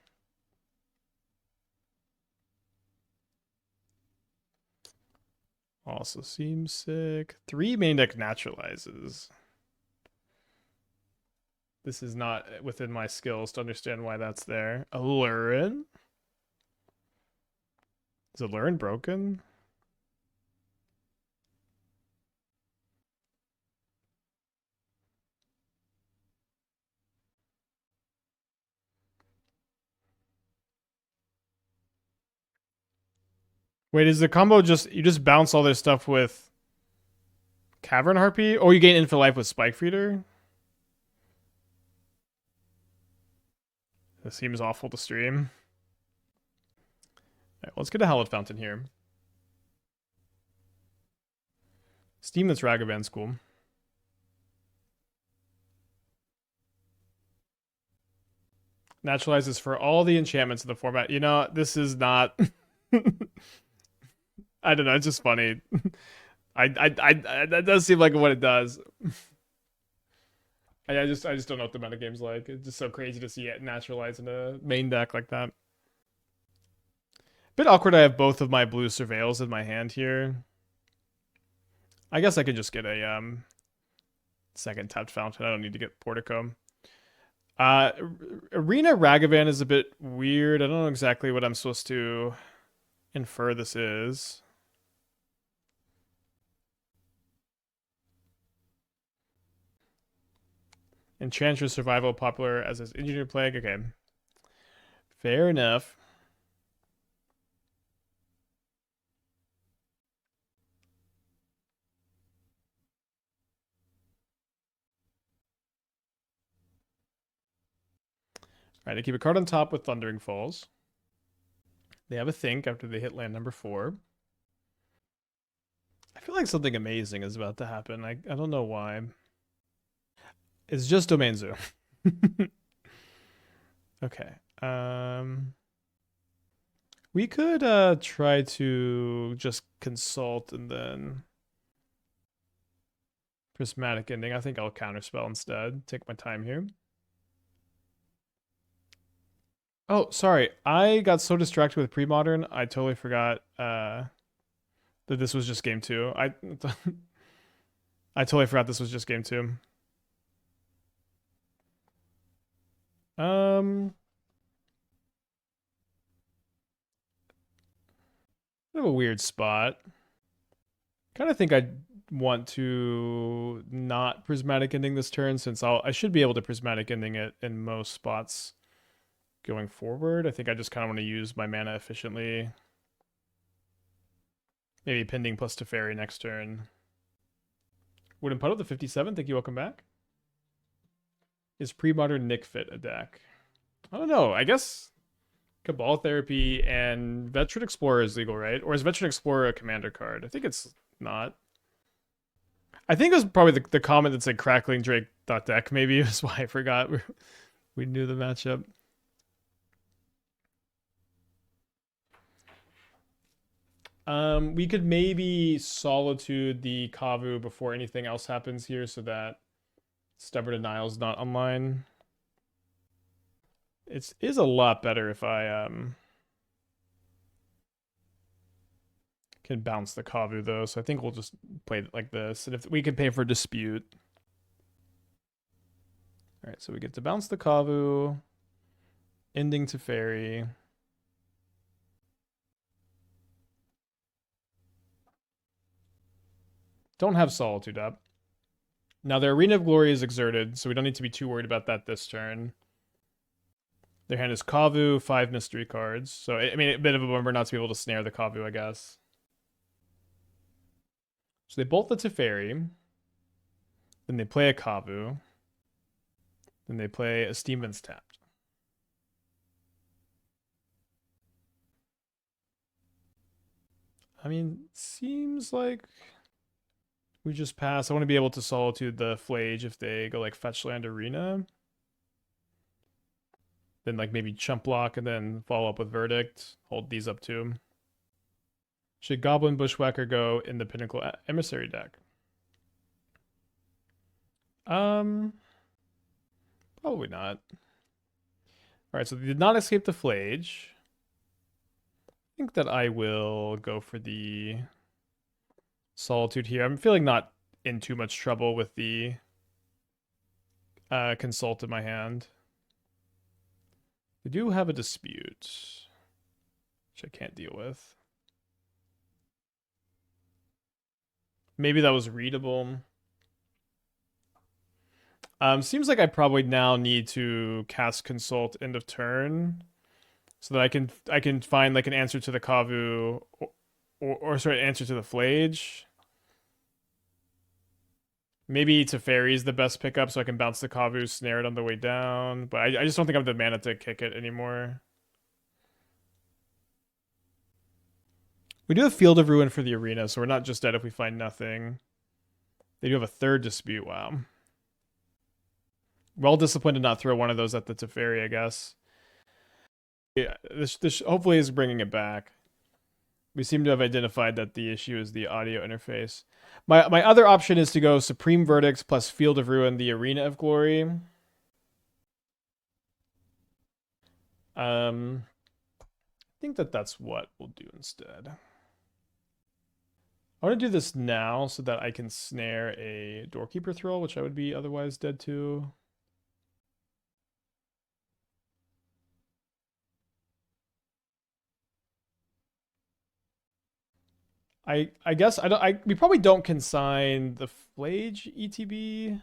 Also seems sick. 3 main deck naturalizes. This is not within my skills to understand why that's there. Allurin? Is Allurin broken? Wait, is the combo just you just bounce all this stuff with Cavern Harpy? Or you gain infinite life with Spike Feeder? This seems awful to stream. All right, let's get a Hallowed Fountain here. Steam that's Ragavan's cool. Naturalizes for all the enchantments of the format. You know, this is not. I don't know. It's just funny. That does seem like what it does. I just don't know what the metagame's like. It's just so crazy to see it naturalize in a main deck like that. Bit awkward. I have both of my blue surveils in my hand here. I guess I could just get a second tapped fountain. I don't need to get Portico. Arena Ragavan is a bit weird. I don't know exactly what I'm supposed to infer this is. Enchantress Survival popular as his Engineer Plague. Okay. Fair enough. Alright, I keep a card on top with Thundering Falls. They have a think after they hit land number 4. I feel like something amazing is about to happen. I don't know why. It's just Domain Zoo. Okay. We could try to just consult and then Prismatic Ending. I think I'll Counterspell instead. Take my time here. Oh, sorry. I got so distracted with pre-modern, I totally forgot that this was just game 2. I totally forgot this was just game 2. Kind of a weird spot. Kind of think I want to not Prismatic Ending this turn since I should be able to Prismatic Ending it in most spots going forward. I think I just kind of want to use my mana efficiently. Maybe Pending plus Teferi next turn. Wooden Puddle the 57. Thank you. Welcome back. Is pre-modern Nick fit a deck? I don't know. I guess Cabal Therapy and Veteran Explorer is legal, right? Or is Veteran Explorer a commander card? I think it's not. I think it was probably the comment that said Crackling Drake deck. Maybe is why I forgot we knew the matchup. We could maybe Solitude the Kavu before anything else happens here so that Stubborn Denial is not online. It is a lot better if I can bounce the Kavu though, so I think we'll just play it like this. And if we can pay for Dispute. Alright, so we get to bounce the Kavu, ending Teferi. Don't have Solitude up. Now their Arena of Glory is exerted, so we don't need to be too worried about that this turn. Their hand is Kavu, 5 mystery cards. So, I mean, a bit of a bummer not to be able to snare the Kavu, I guess. So they bolt the Teferi. Then they play a Kavu. Then they play a Steam Vince tapped. I mean, seems like we just pass. I want to be able to Solitude the Flage if they go like Fetch Land Arena. Then like maybe Chump Block and then follow up with Verdict. Hold these up too. Should Goblin Bushwhacker go in the Pinnacle Emissary deck? Probably not. All right, so they did not escape the Flage. I think that I will go for the Solitude here. I'm feeling not in too much trouble with the Consult in my hand. They do have a Dispute, which I can't deal with. Maybe that was readable. Seems like I probably now need to cast Consult end of turn, so that I can find like an answer to the Kavu, or sorry, answer to the Flage. Maybe Teferi is the best pickup, so I can bounce the Kavu, snare it on the way down. But I just don't think I have the mana to kick it anymore. We do have Field of Ruin for the arena, so we're not just dead if we find nothing. They do have a third Dispute. Wow. Well disciplined to not throw one of those at the Teferi, I guess. Yeah, this hopefully is bringing it back. We seem to have identified that the issue is the audio interface. My other option is to go Supreme Verdicts plus Field of Ruin, the Arena of Glory. I think that that's what we'll do instead. I want to do this now so that I can snare a Doorkeeper Thrall, which I would be otherwise dead to. I guess we probably don't consign the Flage ETB.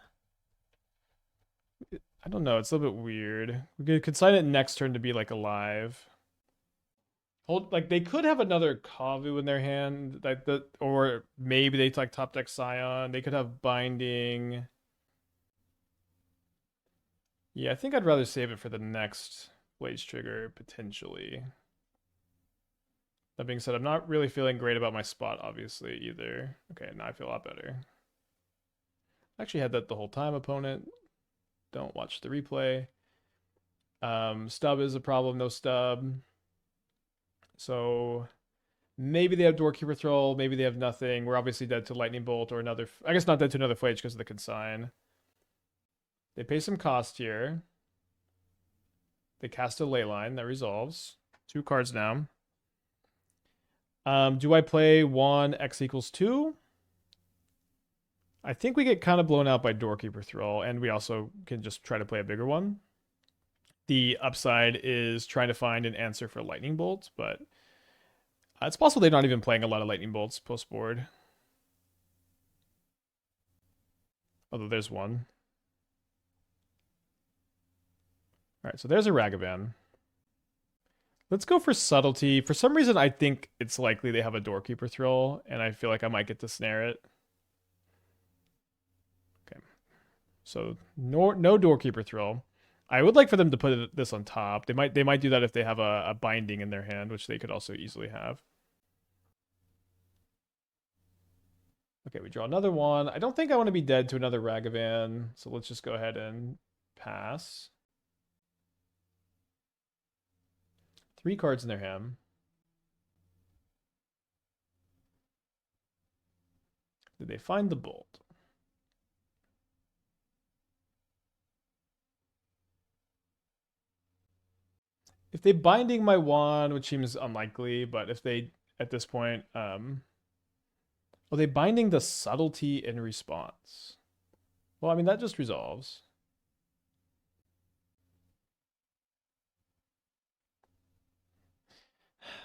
I don't know, it's a little bit weird. We could consign it next turn to be like alive. Hold, like they could have another Kavu in their hand, like or maybe they like top deck Scion. They could have Binding. Yeah, I think I'd rather save it for the next Blaze trigger potentially. That being said, I'm not really feeling great about my spot, obviously, either. Okay, now I feel a lot better. I actually had that the whole time, opponent. Don't watch the replay. Stub is a problem, no stub. So maybe they have Doorkeeper Thrall, maybe they have nothing. We're obviously dead to Lightning Bolt or another. I guess not dead to another Flage because of the Consign. They pay some cost here. They cast a Leyline that resolves. 2 cards now. Do I play 1 X equals 2? I think we get kind of blown out by Doorkeeper Thrall, and we also can just try to play a bigger one. The upside is trying to find an answer for Lightning Bolt, but it's possible they're not even playing a lot of Lightning Bolts post board. Although there's one. Alright, so there's a Ragavan. Let's go for Subtlety. For some reason, I think it's likely they have a Doorkeeper Thrall, and I feel like I might get to snare it. Okay. So no Doorkeeper Thrall. I would like for them to put this on top. They might do that if they have a Binding in their hand, which they could also easily have. Okay, we draw another one. I don't think I want to be dead to another Ragavan, so let's just go ahead and pass. 3 cards in their hand. Did they find the Bolt? If they Binding my Wand, which seems unlikely, but if they, at this point, oh, they Binding the Subtlety in response. Well, I mean, that just resolves.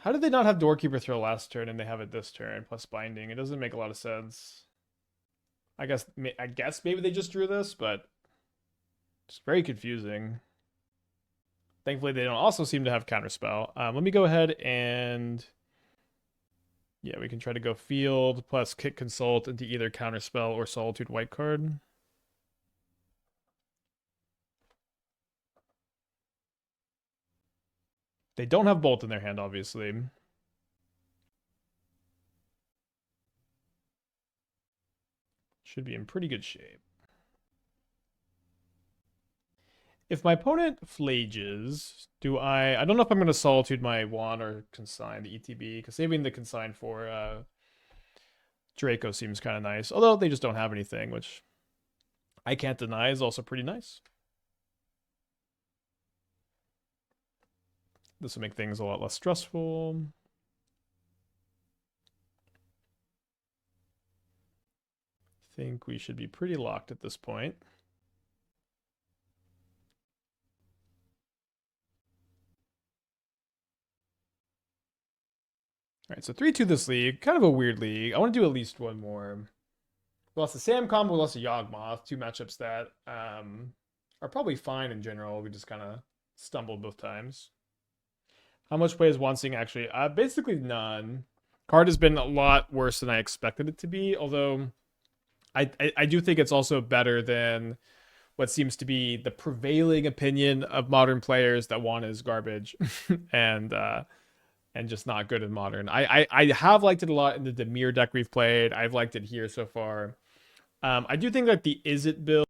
How did they not have Doorkeeper Throw last turn and they have it this turn, plus Binding? It doesn't make a lot of sense. I guess maybe they just drew this, but it's very confusing. Thankfully, they don't also seem to have Counterspell. Let me go ahead and... Yeah, we can try to go Field plus kick Consult into either Counterspell or Solitude white card. They don't have Bolt in their hand, obviously. Should be in pretty good shape. If my opponent flages, I don't know if I'm going to Solitude my Wan or Consign the ETB, because saving the Consign for Draco seems kind of nice. Although they just don't have anything, which I can't deny is also pretty nice. This will make things a lot less stressful. I think we should be pretty locked at this point. All right, so 3-2 this league. Kind of a weird league. I want to do at least one more. We lost the Sam combo, we lost the Yawgmoth. Two matchups that are probably fine in general. We just kind of stumbled both times. How much play is Wan Shi Tong actually? Basically none. Card has been a lot worse than I expected it to be, although I do think it's also better than what seems to be the prevailing opinion of modern players, that Wan is garbage and just not good in modern. I have liked it a lot in the Dimir deck we've played. I've liked it here so far. I do think that the Izzet build